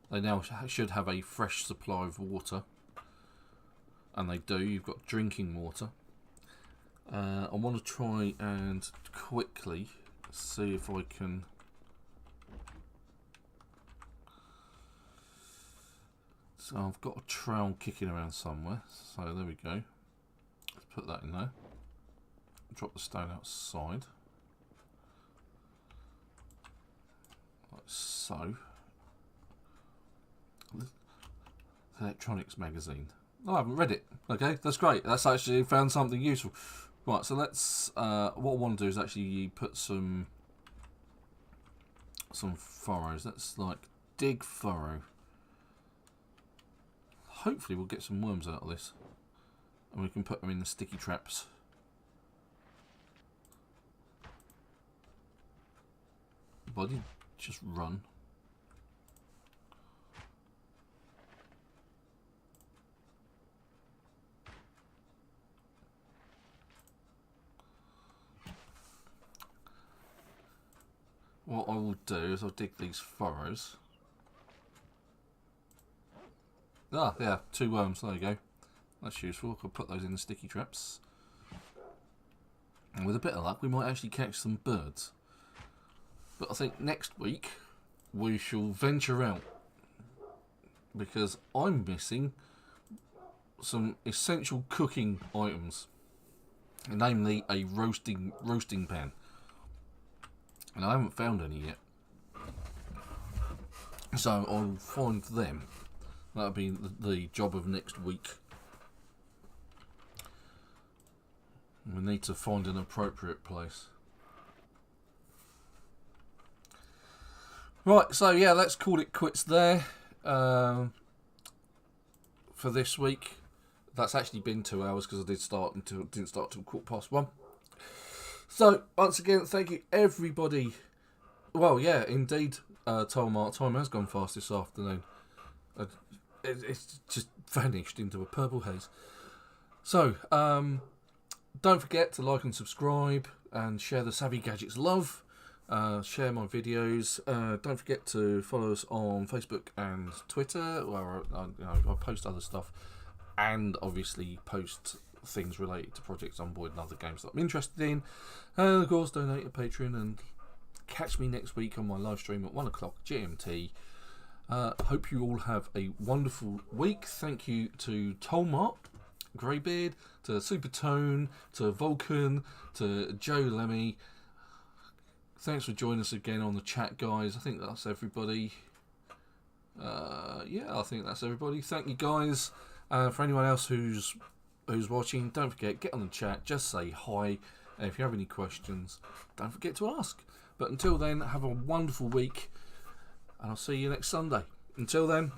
they now should have a fresh supply of water. And they do. You've got drinking water. I want to try and quickly see if I can so I've got a trowel kicking around somewhere, so there we go. Let's put that in there. drop the stone outside. Like so. The electronics magazine. Oh, I haven't read it. Okay, that's great. That's actually found something useful. Right, so let's. What I want to do is actually put some furrows. Let's like dig furrow. Hopefully, we'll get some worms out of this, and we can put them in the sticky traps. Body, just run. What I will do is I'll dig these furrows. Ah, yeah, 2 worms, there you go. That's useful, I could put those in the sticky traps. And with a bit of luck, we might actually catch some birds. But I think next week, we shall venture out. Because I'm missing some essential cooking items. Namely, a roasting pan. And I haven't found any yet. So I'll find them. That'll be the job of next week. We need to find an appropriate place. Right, so yeah, let's call it quits there. For this week. That's actually been 2 hours because I didn't start until 1:15. So, once again, thank you everybody. Well, yeah, indeed, time has gone fast this afternoon. It's just vanished into a purple haze. So, don't forget to like and subscribe and share the Savvy Gadgetz love. Share my videos. Don't forget to follow us on Facebook and Twitter, where I post other stuff. And obviously post things related to Project Zomboid and other games that I'm interested in. And of course, donate to Patreon and catch me next week on my live stream at 1 o'clock GMT. Hope you all have a wonderful week. Thank you to Tolmart, Greybeard, to Supertone, to Vulcan, to Joe Lemmy. Thanks for joining us again on the chat, guys. I think that's everybody. Yeah, I think that's everybody. Thank you, guys. For anyone else who's watching, don't forget, get on the chat, just say hi, and if you have any questions, don't forget to ask. But until then, have a wonderful week, and I'll see you next Sunday. Until then,